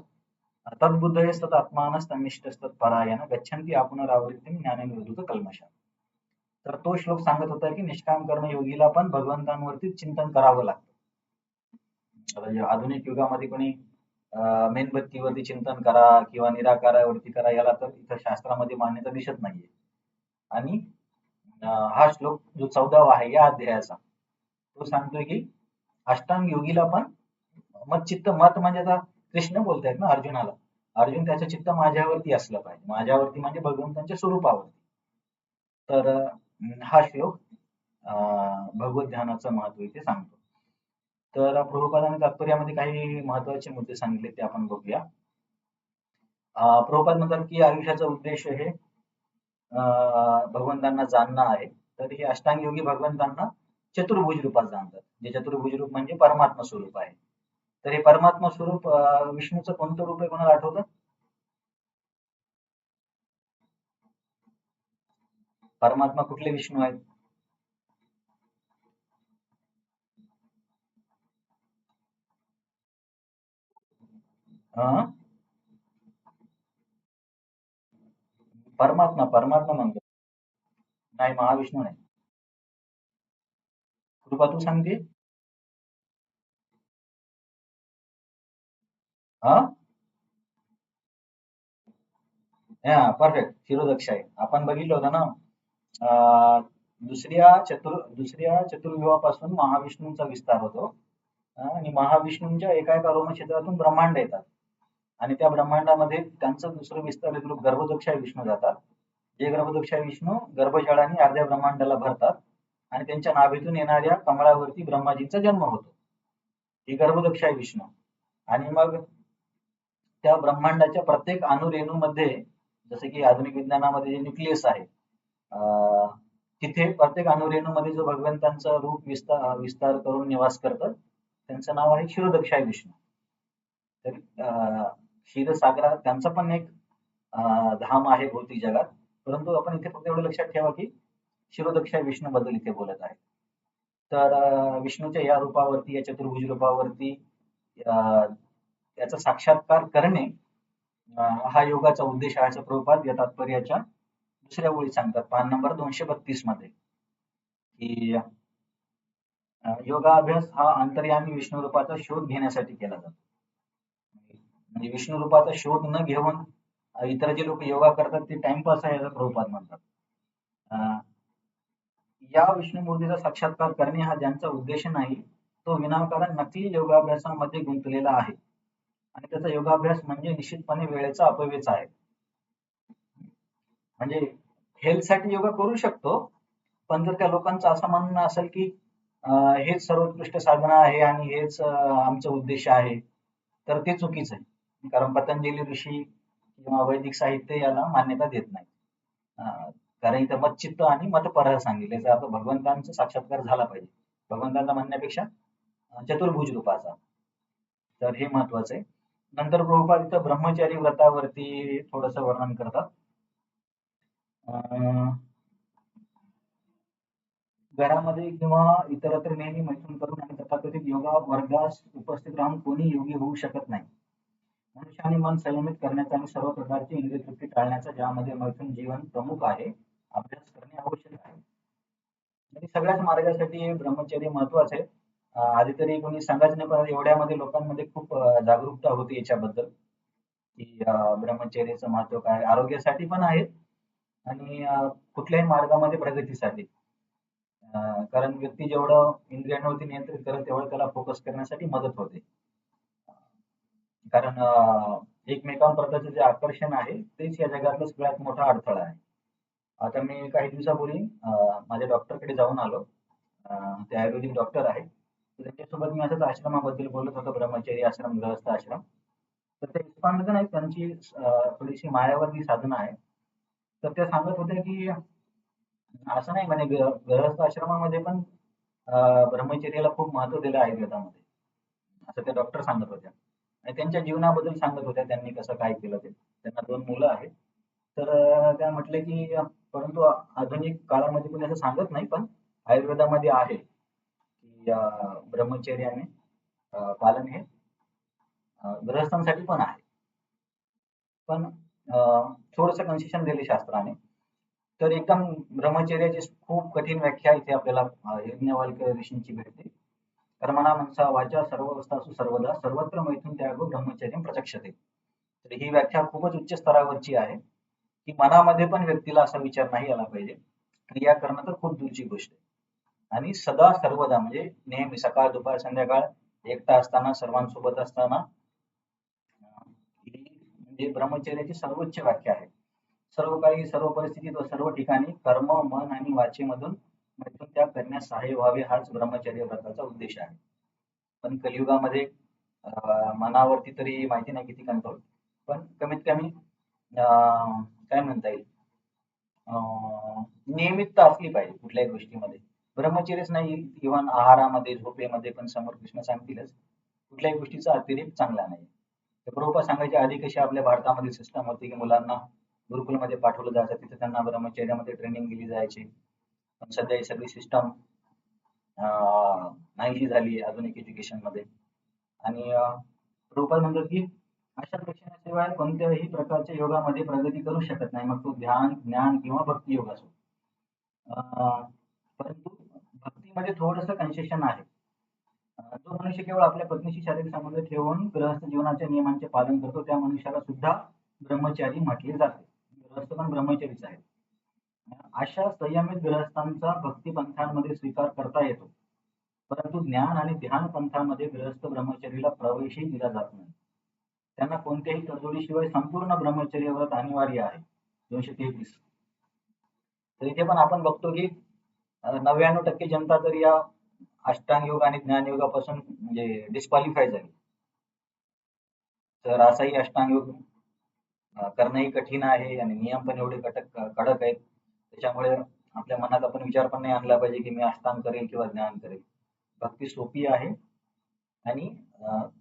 A: तद्बुद्धयस्तत आत्मानस्तन्निष्ठस्तत परायण गच्छन्ति आपुनरावृत्तीं ज्ञाननिर्धूत कल्मषा. तर तो श्लोक सांगत होता की निष्काम कर्मयोगीला पण भगवंतांवरती चिंतन करावं लागतं. आधुनिक युगामध्ये कोणी मेणबत्तीवरती चिंतन करा किंवा निराकारावरती करा, याला तर इथं शास्त्रामध्ये मान्यता दिसत नाहीये. आणि हा श्लोक जो 14वा आहे या अध्यायाचा, तो सांगतोय की अष्टांग योगीला पण मत म्हणजे आता कृष्ण बोलतायत ना अर्जुनाला, अर्जुन त्याचं चित्त माझ्यावरती असलं पाहिजे, माझ्यावरती म्हणजे भगवंतांच्या स्वरूपावरती. तर हा श्लोक भगवत ध्यानाचं महत्व इथे सांगतो. तर प्रभुपादांनी तात्पर्यामध्ये काही महत्वाचे मुद्दे सांगितले ते आपण बघूया. प्रभुपाद म्हणतात की आयुष्याचा उद्देश हे भगवंतांना जाणणं आहे. तर हे अष्टांग योगी भगवंतांना चतुर्भुज रूपात जाणतात, जे चतुर्भुज रूप म्हणजे परमात्मा स्वरूप आहे. तर हे परमात्मा स्वरूप विष्णूचं कोणतं रूप आहे, कोणाला आठवतं? परमात्मा कुठले विष्णू आहेत? परमात्मा परमात्मा म्हणतो, नाही महाविष्णू नाही. कृपा तू सांगते. हा हा परफेक्ट, शिरोदक्ष आहे. आपण बघितलं होतं ना, दुसऱ्या चतुर्युगापासून महाविष्णूंचा विस्तार होतो. आणि महाविष्णूंच्या एका रोम क्षेत्रातून ब्रह्मांड येतात आणि त्या ब्रह्मांडामध्ये त्यांचं दुसरं विस्तारित रूप गर्भदक्षाय विष्णू जातात. जे गर्भदक्षाय विष्णू गर्भजळाने अर्ध्या ब्रह्मांडाला भरतात आणि त्यांच्या नाभीतून येणाऱ्या कमळावरती ब्रह्माजींचा जन्म होतो. ही गर्भदक्षाय विष्णू. आणि मग त्या ब्रह्मांडाच्या प्रत्येक अणुरेणूमध्ये, जसे की आधुनिक विज्ञानामध्ये जे न्यूक्लियस आहे, तिथे प्रत्येक अणुरेणूमध्ये जो भगवंतांचं रूप विस्तार करून निवास करतं, त्यांचं नाव आहे क्षीरोदक्षाय विष्णू. तर क्षीरसागरात त्यांचं पण एक धाम आहे भौतिक जगात. परंतु आपण इथे फक्त एवढं लक्षात ठेवा की क्षीरोदक्षाय विष्णू बद्दल इथे बोलत आहे. तर विष्णूच्या या रूपावरती, या चतुर्भुज रूपावरती याचा साक्षात्कार करणे हा योगाचा उद्देश आहे, असं प्रभुपाद या तात्पर्याच्या दुसऱ्या ओळीत सांगतात, पान नंबर 232 मध्ये, की योगाभ्यास हा अंतर्यामी विष्णू रूपाचा शोध घेण्यासाठी केला जातो. म्हणजे विष्णू रूपाचा शोध न घेऊन इतर जे लोक योगा करतात ते टाइमपास आहे, असं प्रभुपाद म्हणतात. या विष्णुमूर्तीचा साक्षात्कार करणे हा ज्यांचा उद्देश नाही, तो विनाकारण नकली योगाभ्यासामध्ये गुंतलेला आहे आणि त्याचा योगाभ्यास म्हणजे निश्चितपणे वेळेचा अपव्ययच आहे. म्हणजे हेल्थसाठी योगा करू शकतो, पण जर त्या लोकांचं असं म्हणणं असेल की हेच सर्वोत्कृष्ट साधना आहे आणि हेच आमचा उद्देश आहे, तर ते चुकीचं आहे. कारण पतंजली ऋषी किंवा वैदिक साहित्य याला मान्यता देत नाही. कारण इथं मतचित्त आणि मतपरह सांगितले, जर आता भगवंतांचा साक्षात्कार झाला पाहिजे, भगवंतांचा म्हणण्यापेक्षा चतुर्भुज रूपाचा. तर हे महत्वाचं आहे. नंतर प्रभुपाद इथं ब्रह्मचारी व्रतावरती थोडस वर्णन करतात. घरामध्ये किंवा इतरत्र नेहमी मैथून करून आणि तथाकथित योगा वर्गास उपस्थित राहून कोणी योगी होऊ शकत नाही. मनुष्याने मन संयमित करण्याचा आणि सर्व प्रकारची इंद्रिय तृप्ती टाळण्याचा, ज्यामध्ये मैथून जीवन प्रमुख आहे, अभ्यास करणे आवश्यक आहे. आणि सगळ्याच मार्गासाठी ब्रह्मचर्य महत्वाचं आहे. आधी तरी कोणी सांगायचं नाही, पण एवढ्यामध्ये लोकांमध्ये खूप जागरूकता होती याच्याबद्दल की ब्रह्मचर्याचं महत्व काय, आरोग्यासाठी पण आहे आणि कुठल्याही मार्गामध्ये प्रगतीसाठी. कारण व्यक्ती जेवढं इंद्रियांवरती नियंत्रित करेल तेवढं त्याला फोकस करण्यासाठी मदत होते. कारण एकमेकांप्रतीचं जे आकर्षण आहे तेच या जगातलं सगळ्यात मोठा अडथळा आहे. आता मी काही दिवसापूर्वी माझ्या डॉक्टरकडे जाऊन आलो. ते आयुर्वेदिक डॉक्टर आहेत. तर त्यांच्यासोबत मी असंच आश्रमाबद्दल बोलत होतो, ब्रह्मचर्य आश्रम, गृहस्थ आश्रम. तर ते एक्सपांड नाही, त्यांची थोडीशी मायावादी साधना आहे. तर त्या सांगत होत्या की असं नाही म्हणे गृहस्थ आश्रमामध्ये पण ब्रह्मचर्याला खूप महत्व दिलं आहे आयुर्वेदामध्ये, असं त्या डॉक्टर सांगत होत्या. आणि त्यांच्या जीवनाबद्दल सांगत होत्या, त्यांनी कसं काय केलं ते. त्यांना 2 मुलं आहेत. तर त्या म्हटल्या की परंतु आधुनिक काळामध्ये कोणी असं सांगत नाही, पण आयुर्वेदामध्ये आहे की ब्रह्मचर्याने पालन हे गृहस्थांसाठी पण आहे. पण थोडंसं कन्सेशन दिले शास्त्राने. तर एकदम ब्रह्मचर्याची खूप कठीण व्याख्या इथे आपल्याला यज्ञवल्क्य ऋषींची भेटते. कर्मणा मनसा वाचा सर्ववस्थासु सर्वदा सर्वत्र मैथुन त्यागो ब्रह्मचर्य प्रचक्षते. तर ही व्याख्या खूपच उच्च स्तरावरची आहे, की मनामध्ये पण व्यक्तीला असा विचार नाही आला पाहिजे. क्रिया करणं तर खूप दूरची गोष्ट आहे. आणि सदा सर्वदा म्हणजे नेहमी सकाळ, दुपार, संध्याकाळ, एकटा असताना, सर्वांसोबत असताना, ही म्हणजे ब्रह्मचर्याची सर्वोच्च व्याख्या आहे. सर्व काळी, सर्व परिस्थितीत व सर्व ठिकाणी कर्म, मन आणि वाचेमधून मैथुन त्याग करण्यास सहाय्य व्हावे, हाच ब्रह्मचर्य व्रताचा उद्देश आहे. पण कलियुगामध्ये मनावरती तरी माहिती नाही किती कंट्रोल, पण कमीत कमी काय म्हणता येईल, नियमितता असली पाहिजे कुठल्याही गोष्टीमध्ये. ब्रह्मचर्यच नाही, इव्हन आहारामध्ये, झोपेमध्ये पण समोर कृष्ण सांगतीलच, कुठल्याही गोष्टीचा अतिरेक चांगला नाही. तर प्रभुपाद सांगायच्या आधी कशी आपल्या भारतामध्ये सिस्टम होती की मुलांना गुरुकुलमध्ये पाठवलं जायचं, तिथे त्यांना ब्रह्मचर्यामध्ये ट्रेनिंग दिली जायची. पण सध्या ही सगळी सिस्टम नाहीशी झाली आहे आधुनिक एज्युकेशनमध्ये. आणि प्रभुपाद म्हणतात की अशा शिक्षणाशिवाय कोणत्याही प्रकारच्या योगामध्ये प्रगती करू शकत नाही, मग तो ध्यान, ज्ञान किंवा भक्ती योग असो. परंतु भक्तीमध्ये थोडंसं कन्सेशन आहे. जो मनुष्य केवळ आपल्या पत्नीशी शारीरिक संबंध ठेवून गृहस्थ जीवनाच्या नियमांचे पालन करतो, त्या मनुष्याला सुद्धा ब्रह्मचारी म्हटले जाते. गृहस्थ पण ब्रह्मचारीच आहे. अशा संयमित गृहस्थांचा भक्ती पंथांमध्ये स्वीकार करता येतो, परंतु ज्ञान आणि ध्यान पंथामध्ये गृहस्थ ब्रह्मचर्याला प्रवेशही दिला जात नाही. त्यांना कोणत्याही तडजोडीशिवाय संपूर्ण ब्रह्मचर्य व्रत अनिवार्य आहे. 233. तर इथे पण आपण बघतो की 99% जनता तर या अष्टांग योग आणि ज्ञान योगापासून म्हणजे डिस्क्वालिफाय झाली. तर असाही अष्टांग योग करणंही कठीण आहे आणि नियम पण एवढे कडक आहेत. त्याच्यामुळे आपल्या मनात आपण विचार पण नाही आणला पाहिजे की मी अष्टांग करेल किंवा ज्ञान करेल. भक्ती सोपी आहे आणि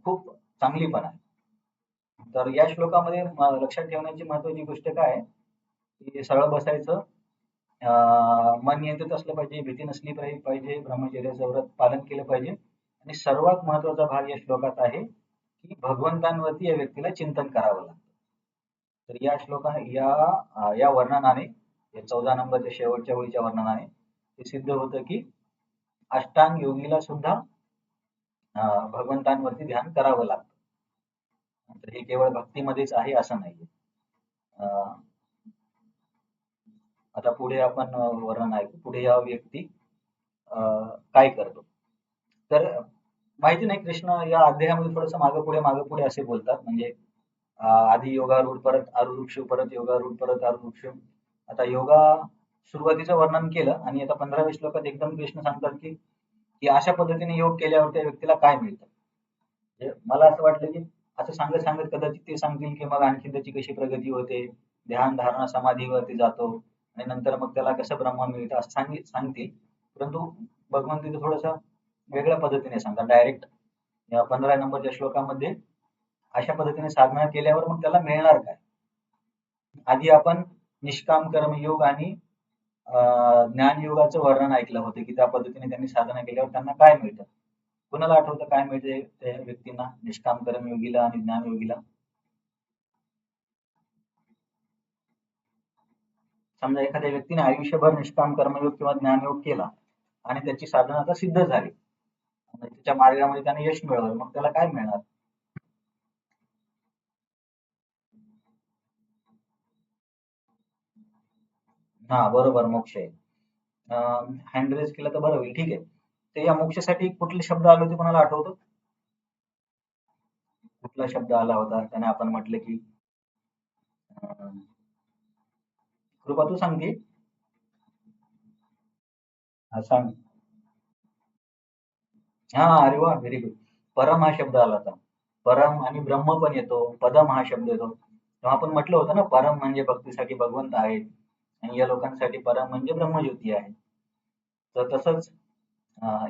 A: खूप चांगली पण आहे. तर या श्लोकामध्ये लक्षात ठेवण्याची महत्वाची गोष्ट काय आहे, की सरळ बसायचं, मन नियंत्रित असलं पाहिजे, भीती नसली पाहिजे, ब्रह्मचर्याचं व्रत पालन केलं पाहिजे. आणि सर्वात महत्वाचा भाग या श्लोकात आहे की भगवंतांवरती या व्यक्तीला चिंतन करावं लागतं. तर या या वर्णनाने, या 14 नंबरच्या शेवटच्या ओळीच्या वर्णनाने हे सिद्ध होतं की अष्टांग योगीला सुद्धा भगवंतांवरती ध्यान करावं लागतं. तर हे केवळ भक्तीमध्येच आहे असं नाहीये. आता पुढे आपण वर्णन ऐकू. पुढे या व्यक्ती काय करतो. तर माहिती नाही, कृष्ण या अध्यायामध्ये थोडंसं मागे पुढे असे बोलतात. म्हणजे आधी योगारूढ, परत आरुरुक्ष, परत योगारूढ, परत आरुरुक्ष. आता योगा सुरुवातीचं वर्णन केलं आणि आता 15व्या श्लोकात एकदम कृष्ण सांगतात की अशा पद्धतीने योग केल्यावर त्या व्यक्तीला काय मिळतं. म्हणजे मला असं वाटलं की असं सांगत सांगत कदाचित ते सांगतील की मग आणखी त्याची कशी प्रगती होते, ध्यान, धारणा, समाधीवरती जातो आणि नंतर मग त्याला कसं ब्रह्म मिळतं असं सांगतील. परंतु भगवान तिथे थोडंसं वेगळ्या पद्धतीने सांगतात. डायरेक्ट या 15 नंबरच्या श्लोकामध्ये अशा पद्धतीने साधना केल्यावर मग त्याला मिळणार काय. आधी आपण निष्काम कर्मयोग आणि ज्ञान योगाचं वर्णन ऐकलं होतं की त्या पद्धतीने त्यांनी साधना केल्यावर त्यांना काय मिळतं. कुणाला आठवतं काय मिळते त्या व्यक्तींना, निष्काम कर्मयोगीला आणि ज्ञानयोगीला? समजा एखाद्या व्यक्तीने आयुष्यभर निष्काम कर्मयोग किंवा ज्ञानयोग केला आणि त्याची साधना आता सिद्ध झाली, त्याच्या मार्गामध्ये त्याने यश मिळवलं, मग त्याला काय मिळणार? हा बरोबर, मोक्ष आहे. हँड रेज केलं तर बरं होईल, ठीक आहे. तर या मोक्षासाठी कुठले शब्द आले होते, कोणाला आठवतं? कुठला शब्द आला होता त्याने आपण म्हटलं की कृपा तू सांगते. हा सांग. हा, अरे वा, व्हेरी गुड. परम हा शब्द आला आता. परम आणि ब्रह्म पण येतो, पदम हा शब्द येतो. तेव्हा आपण म्हटलं होतं ना, परम म्हणजे भक्तीसाठी भगवंत आहेत आणि या लोकांसाठी परम म्हणजे ब्रह्मज्योती आहे. तर तसंच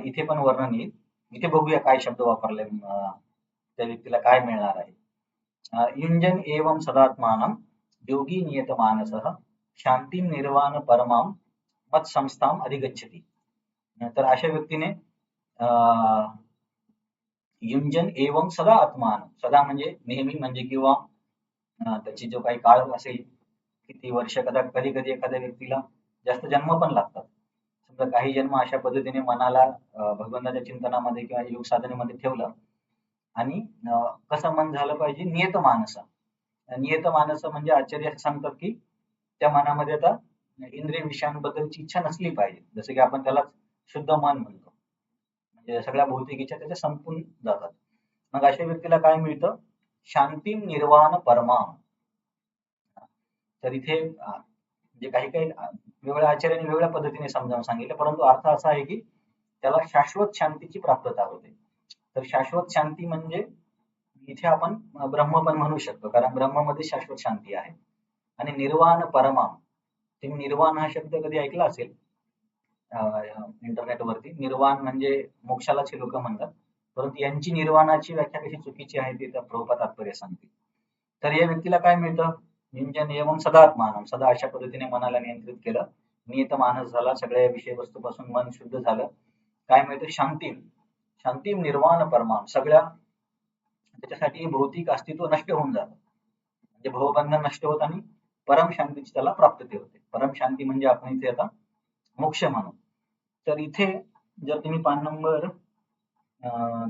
A: इथे पण वर्णन येईल. इथे बघूया काय शब्द वापरले, त्या व्यक्तीला काय मिळणार आहे. युञ्जन एवं सदात्मानं योगी नियतमानसः शांतीं निर्वाण परमां मत्संस्थाम अधिगच्छति. तर अशा व्यक्तीने युंजन एवं सदा आत्मान, सदा म्हणजे नेहमी म्हणजे किंवा त्याची जो काही काळ असेल, किती वर्ष, कधी कधी एखाद्या व्यक्तीला जास्त जन्म पण लागतात. समजा काही जन्म अशा पद्धतीने मनाला भगवंताच्या चिंतनामध्ये किंवा योग साधनेमध्ये ठेवलं आणि कसं मन झालं पाहिजे, नियत मानस. नियत मानस म्हणजे आचार्य असं सांगतात की त्या मनामध्ये आता इंद्रिय विषयांबद्दलची इच्छा नसली पाहिजे, जसं की आपण त्याला शुद्ध मन म्हणतो. म्हणजे सगळ्या भौतिक इच्छा त्याच्या संपून जातात. मग अशा व्यक्तीला काय मिळतं? शांती निर्वाण परमा. तर इथे जे काही काही वेगळ्या आचार्यांनी वेगळ्या पद्धतीने समजावून सांगितलं, परंतु अर्थ असा आहे की त्याला शाश्वत शांतीची प्राप्तता होते. तर शाश्वत शांती म्हणजे इथे आपण ब्रह्म पण म्हणू शकतो, कारण ब्रह्मामध्ये शाश्वत शांती आहे. आणि निर्वाण परमा, तुम्ही निर्वाण हा शब्द कधी ऐकला असेल इंटरनेटवरती. निर्वाण म्हणजे मोक्षालाच हे लोक म्हणतात, परंतु यांची निर्वाणाची व्याख्या कशी चुकीची आहे ते त्या प्रभुपाद तात्पर्य सांगतील. तर या व्यक्तीला काय मिळतं? निंजन एवं सदात्मानं, सदा अशा पद्धतीने मनाला नियंत्रित केलं, नियत मानस झाला, सगळ्या विषयवस्तूपासून मन शुद्ध झालं. काय मिळतं? शांती. शांती निर्वाण परमा, सगळ्या त्याच्यासाठी भौतिक अस्तित्व नष्ट होऊन जातं. म्हणजे भवबंधन नष्ट होत आणि परम शांतीची त्याला प्राप्ती होते. परम शांती म्हणजे आपण इथे आता मोक्ष म्हणू. तर इथे जर तुम्ही पान नंबर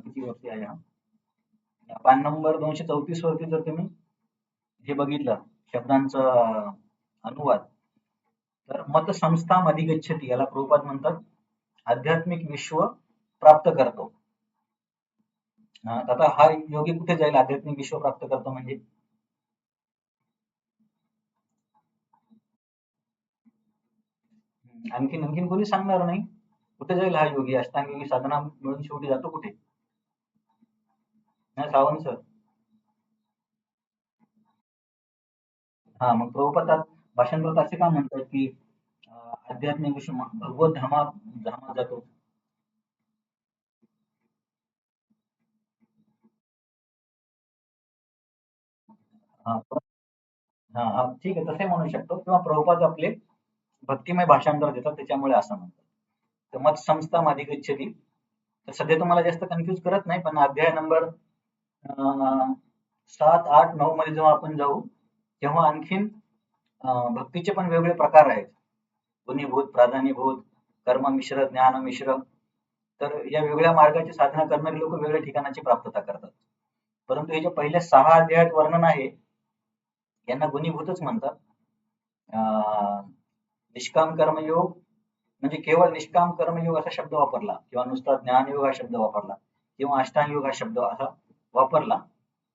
A: किती वरती आहे हा, पान नंबर 234 वरती जर तुम्ही हे बघितलं शब्दांचा अनुवाद, तर मत संस्था अधिगच्छति याला प्रभुपाद म्हणतात आध्यात्मिक विश्व प्राप्त करतो. आता हा योगी कुठे जाईल आध्यात्मिक विश्व प्राप्त करतो म्हणजे? आणखीन आणखीन कोणी सांगणार नाही. कुठे जाईल हा योगी? अष्टांग योगी साधना मिळून शेवटी जातो कुठे? नाही, सावंत सर. हा, मग प्रभुपाद भाषांतरात असे का म्हणतात की आध्यात्मिक विश्व भगवत धामात जातो. हा, हा, हा, ठीक आहे, तसे म्हणू शकतो, किंवा प्रभुपाद आपले भक्तिमय भाषांतर देतात त्याच्यामुळे असं म्हणतात. तर मत संस्था अधिगच्छति. तर सध्या तुम्हाला जास्त कन्फ्युज करत नाही, पण अध्याय नंबर 7, 8, 9 मध्ये जेव्हा आपण जाऊ तेव्हा आणखीन भक्तीचे पण वेगवेगळे प्रकार आहेत. गुणीभूत, प्राधान्यभूत, कर्म मिश्र, ज्ञान मिश्र. तर या वेगळ्या मार्गाची साधना करणारी लोक वेगळ्या ठिकाणाची प्राप्तता करतात. परंतु हे जे पहिल्या 6 अध्यायात वर्णन आहे यांना गुणीभूतच म्हणतात. निष्काम कर्मयोग म्हणजे केवळ निष्काम कर्मयोग असा शब्द वापरला किंवा नुसता ज्ञानयोग हा शब्द वापरला किंवा अष्टांगयोग हा शब्द असा वापरला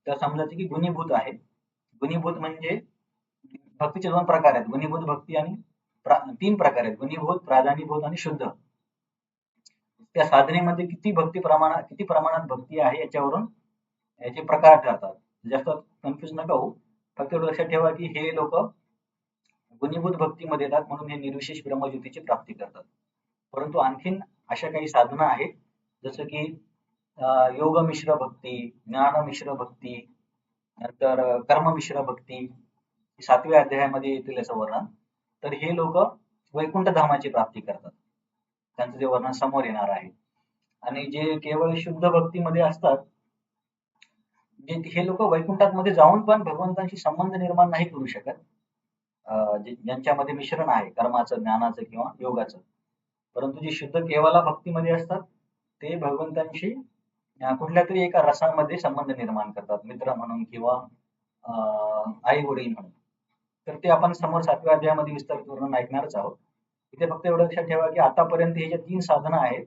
A: तर समजायचं की गुणीभूत आहे. गुणीभूत म्हणजे भक्तीचे 2 प्रकार आहेत, गुणीभूत भक्ती आणि 3 प्रकार आहेत, गुणीभूत, प्राधान्यभूत आणि शुद्ध. त्या साधनेमध्ये किती प्रमाणात भक्ती आहे याच्यावरून याचे प्रकार ठरतात. जास्त कन्फ्युज नका होऊ. फक्त एवढं लक्षात ठेवा की हे लोक गुणीभूत भक्तीमध्ये येतात म्हणून हे निर्विशेष ब्रह्मज्योतीची प्राप्ती करतात. परंतु आणखीन अशा काही साधना आहेत जसं की योग मिश्र भक्ती, ज्ञान मिश्र भक्ती, नंतर कर्म मिश्र भक्ती, 7व्या अध्यायामध्ये येतील असं वर्णन. तर हे लोक वैकुंठ धामाची प्राप्ती करतात, त्यांचं जे वर्णन समोर येणार आहे. आणि जे केवळ शुद्ध भक्तीमध्ये असतात हे लोक वैकुंठामध्ये जाऊन पण भगवंतांशी संबंध निर्माण नाही करू शकत. ज्यांच्यामध्ये मिश्रण आहे कर्माचं, ज्ञानाचं किंवा योगाचं. परंतु जे शुद्ध केवला भक्तीमध्ये असतात ते भगवंतांशी कुठल्या तरी एका रसामध्ये संबंध निर्माण करतात, मित्र म्हणून किंवा आई वडील म्हणून. तर ते आपण समोर 7व्या अध्यायामध्ये विस्तारित वर्णन ऐकणारच आहोत. इथे फक्त एवढं लक्षात ठेवा की आतापर्यंत हे ज्या 3 साधना आहेत,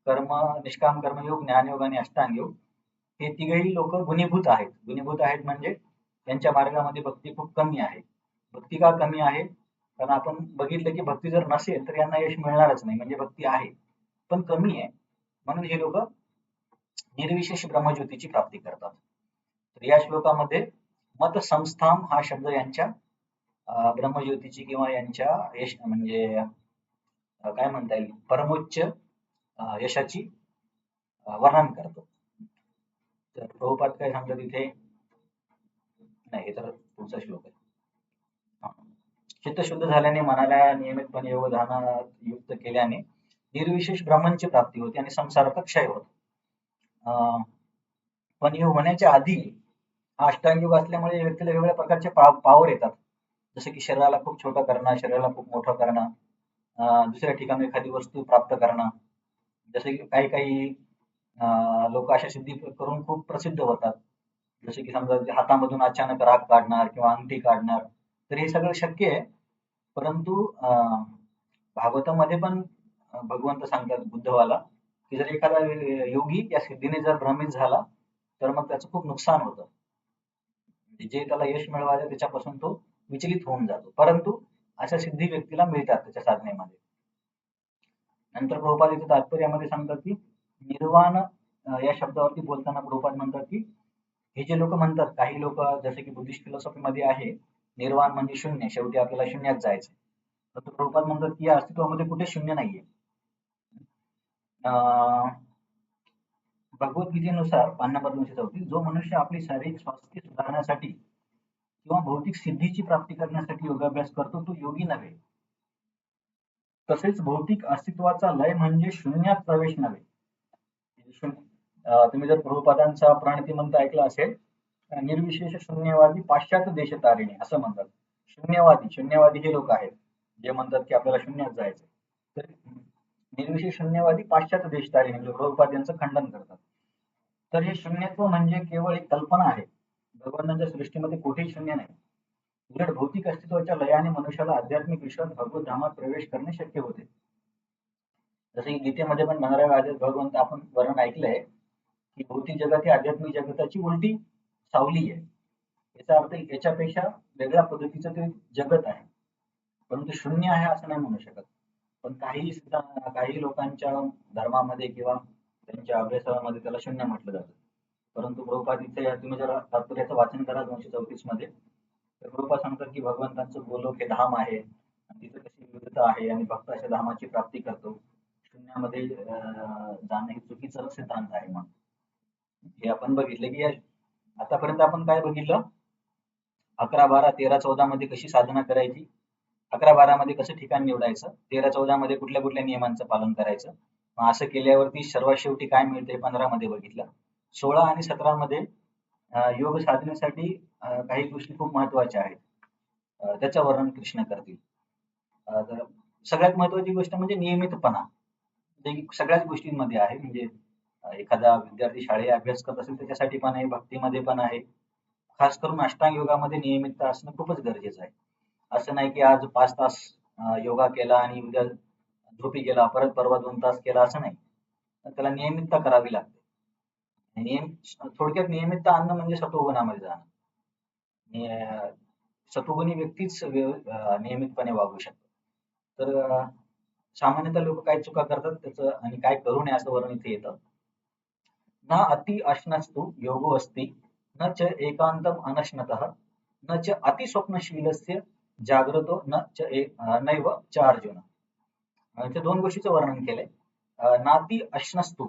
A: कर्म, निष्काम कर्मयोग, ज्ञानयोग आणि अष्टांगयोग, हे तिघही लोक गुणीभूत आहेत. गुणीभूत आहेत म्हणजे त्यांच्या मार्गामध्ये भक्ती खूप कमी आहे. भक्ती का कमी आहे? कारण आपण बघितलं की भक्ती जर नसेल तर यांना यश मिळणारच नाही, म्हणजे भक्ती आहे पण कमी आहे, म्हणून हे लोक निर्विशेष ब्रह्मज्योतीची प्राप्ती करतात. तर या श्लोकामध्ये मत संस्थाम हा शब्द यांच्या ब्रह्मज्योतीची किंवा यांच्या यश म्हणजे काय म्हणता येईल परमोच्च यशाची वर्णन करतो. तर प्रभुपाद काय सांगतात इथे, नाही हे तर पुढचा श्लोक आहे. चित्त शुद्ध झाल्याने मनाला नियमितपणे योगधानात युक्त केल्याने निर्विशेष ब्रह्मांची प्राप्ती होते आणि संसाराचा क्षय होतो. पण योग होण्याच्या आधी हा अष्टांग योग असल्यामुळे व्यक्तीला वेगवेगळ्या प्रकारचे पावर येतात, जसे की शरीराला खूप छोटं करणं, शरीराला खूप मोठं करणं, दुसऱ्या ठिकाणी एखादी वस्तू प्राप्त करणं. जसे की काही काही लोक अशा सिद्धी करून खूप प्रसिद्ध होतात, जसे की समजा हातामधून अचानक राग काढणार किंवा अंगठी काढणार, तर हे सगळं शक्य आहे. परंतु भागवतामध्ये पण भगवंत सांगतात बुद्धवाला की जर एखादा योगी या सिद्धीने जर भ्रमित झाला तर मग त्याचं खूप नुकसान होतं, जे त्याला यश मिळवायचं त्याच्यापासून तो विचलित होऊन जातो. परंतु अशा सिद्धी व्यक्तीला मिळतात त्याच्या साधनेमध्ये. नंतर प्रभुपाद इथे तात्पर्यामध्ये सांगतात की निर्वाण या शब्दावरती बोलताना प्रभुपाद म्हणतात की हे जे लोक म्हणतात, काही लोक जसे की बुद्धिस्ट फिलॉसॉफी मध्ये आहे निर्वाण म्हणजे शून्य, शेवटी आपल्याला शून्यात जायचं. तर प्रभुपाद म्हणतात की या अस्तित्वामध्ये कुठे शून्य नाहीये. भगवद्गीतेनुसार 5 जो मनुष्य आपली शारीरिक स्वास्थ्य सुधारण्यासाठी किंवा भौतिक सिद्धीची प्राप्ती करण्यासाठी योगाभ्यास करतो तो योगी नव्हे. तसेच भौतिक अस्तित्वाचा लय म्हणजे शून्यात प्रवेश नव्हे. तुम्ही जर प्रभुपादांचा प्रणिती मंत्र ऐकला असेल, निर्विशेष शून्यवादी पाश्चात्य देश तारिणी असं म्हणतात. शून्यवादी हे लोक आहेत जे म्हणतात की आपल्याला शून्यात जायचं. तर निर्विशेष शून्यवादी पाश्चात्य देश तारिणी म्हणजे प्रभुपाद यांचं खंडन करतात. तर हे शून्यत्व म्हणजे केवळ एक कल्पना आहे, भगवानाच्या सृष्टीमध्ये कुठेही शून्य नाही. उलट भौतिक अस्तित्वाच्या लयाने मनुष्याला आध्यात्मिक विश्वात भगवत धामात प्रवेश करणे शक्य होते. जसे की गीतेमध्ये पण 15व्या भगवंत आपण वर्णन ऐकलंय की भौतिक जगत ही आध्यात्मिक जगताची उलटी सावली आहे. याचा अर्थ याच्यापेक्षा वेगळ्या पद्धतीचं ते जगत आहे, परंतु शून्य आहे असं नाही म्हणू शकत. पण काही लोकांच्या धर्मामध्ये किंवा त्यांच्या अभ्यासामध्ये त्याला शून्य म्हटलं जातं. परंतु प्रभुपाद इथे तुम्ही जर तात्पर्याचं वाचन करा 234 मध्ये, तर प्रभुपाद सांगतात की भगवंतांचं गोलोक हे धाम आहे आणि तिथे कशी विविधता आहे आणि भक्त अशा धामाची प्राप्ती करतो. शून्यामध्ये जाणं हे चुकीचं सिद्धांत आहे. मग हे आपण बघितलं की आतापर्यंत आपण काय बघितलं, 11, 12, 13, 14 मध्ये कशी साधना करायची, 11, 12 मध्ये कसं ठिकाण निवडायचं, 13, 14 मध्ये कुठल्या कुठल्या नियमांचं पालन करायचं, मग असं केल्यावरती सर्वात शेवटी काय मिळते 15 मध्ये बघितलं. 16 आणि 17 मध्ये योग साधनेसाठी काही गोष्टी खूप महत्वाच्या आहेत, त्याचं वर्णन कृष्ण करतील. तर सगळ्यात महत्वाची गोष्ट म्हणजे नियमितपणा, सगळ्याच गोष्टींमध्ये आहे. म्हणजे एखादा विद्यार्थी शाळेत अभ्यास करत असेल त्याच्यासाठी पण आहे, भक्तीमध्ये पण आहे. खास करून अष्टांग योगामध्ये नियमितता असणं खूपच गरजेचं आहे. असं नाही की आज 5 तास योगा केला आणि उद्या झोपी गेला, परत परवा 2 तास केला, असं नाही. त्याला नियमितता करावी लागते. थोडक्यात नियमितता आणणं म्हणजे सत्वगुणामध्ये जाणं. सत्वगुणी व्यक्तीच नियमितपणे वागू शकतो. तर सामान्यतः लोक काय चुका करतात त्याचं आणि काय करू नये असं वर्णन इथे येतं. न अति अश्नस्तु योगो अस्ति न च एकांतम अनश्नतः न च अतिस्वप्नशीलस्य जाग्रतो नैव च अर्जुन. इथे 2 गोष्टीचं वर्णन केलंय. नाती अश्नस्तु,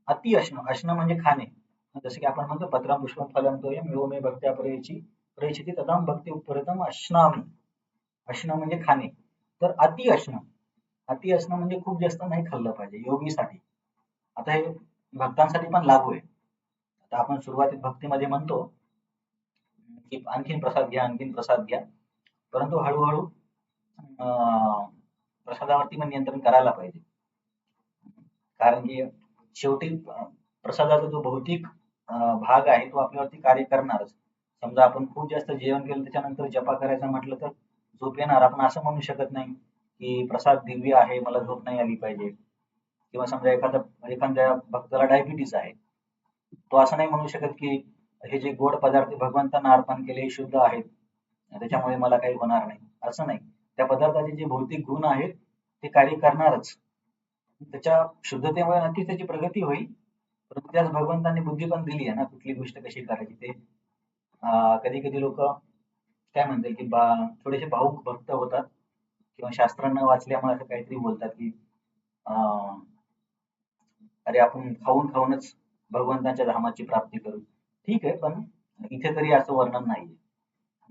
A: अति अश्न म्हणजे खाणे, जसं की आपण म्हणतो पत्रं पुष्पं फलं तोयं यो मे भक्त्या प्रयच्छति तदां भक्ती उपरतम अश्नामि. अश्न म्हणजे खाणे. तर अति अश्न म्हणजे खूप जास्त नाही खाल्लं पाहिजे योगीसाठी. आता हे भक्तांसाठी पण लागू आहे. आता आपण सुरुवातीत भक्तीमध्ये म्हणतो की आणखीन प्रसाद घ्या, परंतु हळूहळू प्रसादावरती पण नियंत्रण करायला पाहिजे. कारण की शेवटी प्रसादाचा जो भौतिक भाग आहे तो आपल्यावरती कार्य करणारच. समजा आपण खूप जास्त जेवण केलं त्याच्यानंतर जपा करायचं म्हटलं तर झोप येणार. आपण असं म्हणू शकत नाही की प्रसाद दिव्य आहे, मला झोप नाही आली पाहिजे. किंवा समजा एखाद्या भक्ताला डायबिटीस आहे, तो असं नाही म्हणू शकत की हे जे गोड पदार्थ भगवंतांना अर्पण केले शुद्ध आहेत त्याच्यामुळे मला काही होणार नाही, असं नाही. त्या पदार्थाचे जे भौतिक गुण आहेत ते कार्य करणारच. त्याच्या शुद्धतेमुळे नक्कीच त्याची प्रगती होईल, परंतु त्याच भगवंतांनी बुद्धी पण दिली आहे ना, कुठली गोष्ट कशी करायची ते. कधी कधी लोक काय म्हणतील की थोडेसे भावुक भक्त होतात किंवा शास्त्र न वाचल्यामुळे असं काहीतरी बोलतात की अं, अरे आपण खाऊन खाऊनच भगवंताच्या धामाची प्राप्ती करू. ठीक आहे, पण इथे तरी असं वर्णन नाहीये.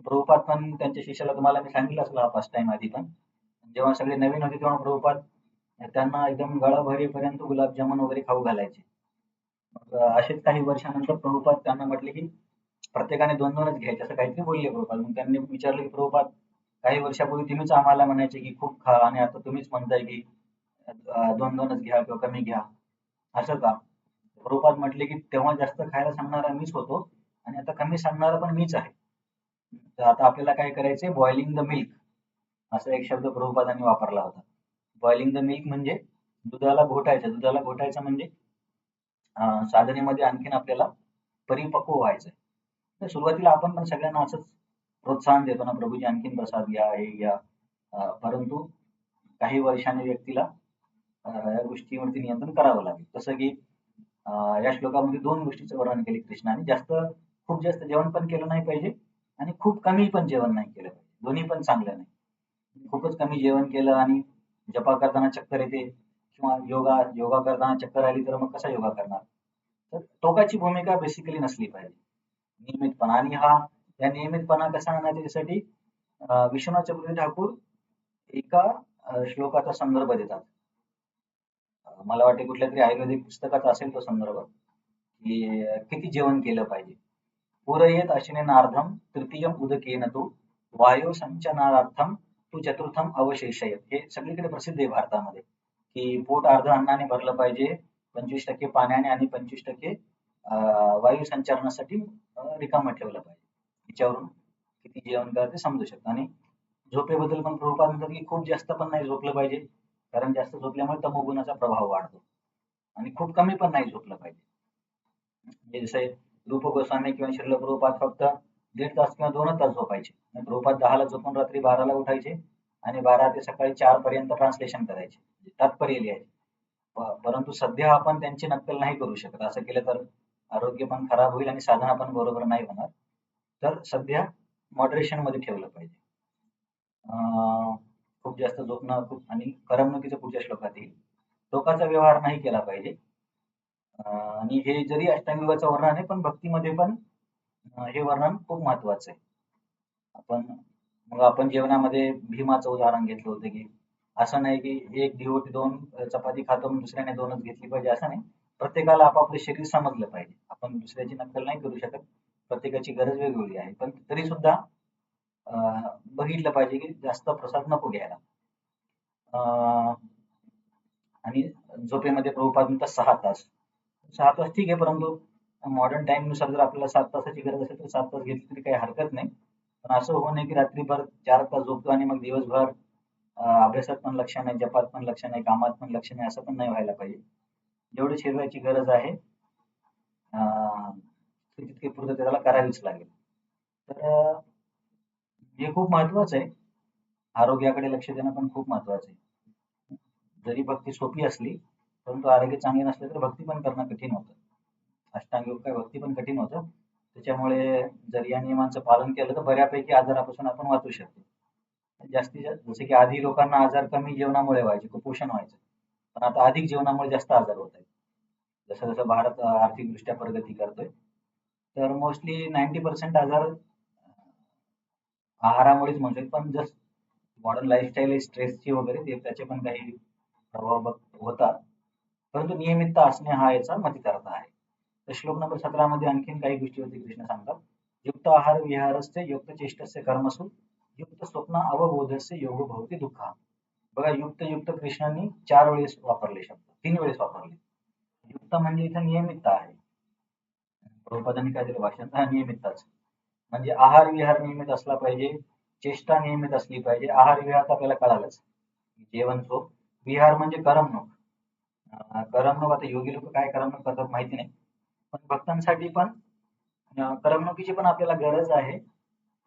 A: प्रभुपाद पण त्यांच्या शिष्याला, तुम्हाला मी सांगितलं असेल हा फर्स्ट टाइम आधी पण, जेव्हा सगळे नवीन होते तेव्हा प्रभुपाद त्यांना एकदम गळाभरेपर्यंत गुलाबजामुन वगैरे खाऊ घालायचे. मग असेच काही वर्षानंतर प्रभुपाद त्यांना म्हटले की प्रत्येकाने दोन दोनच घ्यायचे, असं काहीतरी बोलले प्रभुपाद. मग त्यांनी विचारलं की प्रभुपाद, काही वर्षापूर्वी तुम्हीच आम्हाला म्हणायचे की खूप खा आणि आता तुम्हीच म्हणताय की दोन दोनच घ्या किंवा कमी घ्या, असं का? प्रभुपाद म्हटले की तेव्हा जास्त खायला सांगणारा मीच होतो आणि आता कमी सांगणारा पण मीच आहे. तर आता आपल्याला काय करायचंय, बॉइलिंग द मिल्क असा एक शब्द प्रभुपादांनी वापरला होता. बॉइलिंग द मिल्क म्हणजे दुधाला घोटायचं. दुधाला घोटायचं म्हणजे साधनेमध्ये आणखीन आपल्याला परिपक्व व्हायचंय. तर सुरुवातीला आपण पण सगळ्यांना असंच प्रोत्साहन देतो ना, प्रभूजी आणखीन प्रसाद घ्या, हे घ्या. परंतु काही वर्षांनी व्यक्तीला या गोष्टीवरती नियंत्रण करावं लागेल. जसं की या श्लोकामध्ये दोन गोष्टीचं वर्णन केले कृष्णाने. खूप जास्त जेवण पण केलं नाही पाहिजे आणि खूप कमी पण जेवण नाही केलं पाहिजे. दोन्ही पण चांगलं नाही. खूपच कमी जेवण केलं आणि जपा करताना चक्कर येते किंवा योगा करताना चक्कर आली तर मग कसा योगा करणार? तर टोकाची भूमिका बेसिकली नसली पाहिजे. नियमितपणा, आणि या नियमितपणा कसा आणायचा यासाठी विश्वनाथ चक्रवर्ती ठाकूर एका श्लोकाचा संदर्भ देतात. मला वाटते कुठल्या तरी आयुर्वेदिक पुस्तकात असेल तो संदर्भ, की किती जेवण केलं पाहिजे. पूरयेत अश्विनार्धम तृतीयम उदकेन तू वायू संचनार्थम तू चतुर्थम अवशेषयत. हे सगळीकडे प्रसिद्ध आहे भारतामध्ये, की पोट अर्ध अन्नाने भरलं पाहिजे, 25% पाण्याने आणि 25% वायू संचारणासाठी रिकामं ठेवलं पाहिजे. याच्यावरून किती जेवण करा ते समजू शकतं. आणि झोपेबद्दल पण प्रभुपाद म्हणतात की खूप जास्त पण नाही झोपलं पाहिजे, कारण जास्त झोपल्यामुळे तमोगुणाचा प्रभाव वाढतो, आणि खूप कमी पण नाही झोपलं पाहिजे. म्हणजे जसे रूप गोस्वामी किंवा श्रील प्रभुपाद फक्त 1.5 तास किंवा 2 तास झोपायचे. प्रभुपाद 10ला झोपून रात्री 12ला उठायचे आणि 12 ते सकाळी 4 पर्यंत ट्रान्सलेशन करायचे, तात्पर्य लिहायचे. परंतु सध्या आपण त्यांची नक्कल नाही करू शकत. असं केलं तर आरोग्य पण खराब होईल आणि साधना पण बरोबर नाही होणार. तर सध्या मॉडरेशन मध्ये ठेवलं पाहिजे. खूप जास्त झोपणं आणि करमणुकीचं पुढच्या श्लोकात येईल. टोकाचा व्यवहार नाही केला पाहिजे. आणि हे जरी अष्टांग वर्णन आहे, पण भक्तीमध्ये पण हे वर्णन खूप महत्वाचं आहे. आपण जेवणामध्ये भीमाचं उदाहरण घेतलं होतं, की असं नाही की एक डिवोटी 2 चपाती खातो म्हणून दुसऱ्याने 2च घेतली पाहिजे, असं नाही. प्रत्येकाला आपापले शरीर समजलं पाहिजे. आपण दुसऱ्याची नक्कल नाही करू शकत. प्रत्येकाची गरज वेगवेगळी आहे. पण तरी सुद्धा बघितलं पाहिजे की जास्त प्रसाद नको घ्यायला. आणि झोपेमध्ये प्रभुपाद म्हणतात 6 तास. 6 तास ठीक आहे, परंतु मॉडर्न टाइम नुसार जर आपल्याला 7 तासाची गरज असेल तर 7 तास घेतली तरी काही हरकत नाही. पण असं होऊ नये की रात्रीभर 4 तास झोपतो आणि मग दिवसभर अभ्यासात पण लक्ष नाही, जपात पण लक्ष नाही, कामात पण लक्ष नाही, असं पण नाही व्हायला पाहिजे. जेवढी शरीराची गरज आहे तितकी पूर्तता त्याला करावीच लागेल. तर हे खूप महत्वाचं आहे. आरोग्याकडे लक्ष देणं पण खूप महत्वाचं आहे. जरी भक्ती सोपी असली, परंतु आरोग्य चांगले नसले तर भक्ती पण करणं कठीण होतं. अष्टांग योग काय भक्ती पण कठीण होतं. त्याच्यामुळे जर या नियमांचं पालन केलं तर बऱ्यापैकी आजारापासून आपण वाचू शकतो. जास्तीत जास्त जसे की आधी लोकांना आजार कमी जेवणामुळे व्हायचे, कुपोषण व्हायचं, पण आता अधिक जेवणामुळे जास्त आजार होत आहेत. जसं जसं भारत आर्थिकदृष्ट्या प्रगती करतोय, तर मोस्टली 90% आजार आहारामुळेच म्हणतो. पण जस्ट मॉडर्न लाईफस्टाईल, स्ट्रेसची वगैरे ते त्याचे पण काही प्रभाव होतात, परंतु नियमितता असणे हा याचा मतितार्थ आहे. तर श्लोक नंबर 17 मध्ये आणखीन काही गोष्टीवरती कृष्ण सांगतात. युक्त आहार विहारस्य युक्त चेष्टस्य कर्मसु युक्त स्वप्न अवबोधस्य योग भवती दुःख. बघा, युक्त युक्त कृष्णांनी 4 वेळेस वापरले शब्द, 3 वेळेस वापरले. युक्त म्हणजे इथं नियमितता आहे. प्रभुपादांनी काय दिलं भाषण, हा नियमितताच म्हणजे आहार विहार नियमित असला पाहिजे, चेष्टा नियमित असली पाहिजे. आहार विहार आपल्याला कळालंच, जेवण झोप. विहार म्हणजे करमणूक. करमणूक, आता योगी लोक काय करमणूक करतात माहिती नाही, पण भक्तांसाठी पण करमणुकीची पण आपल्याला गरज आहे.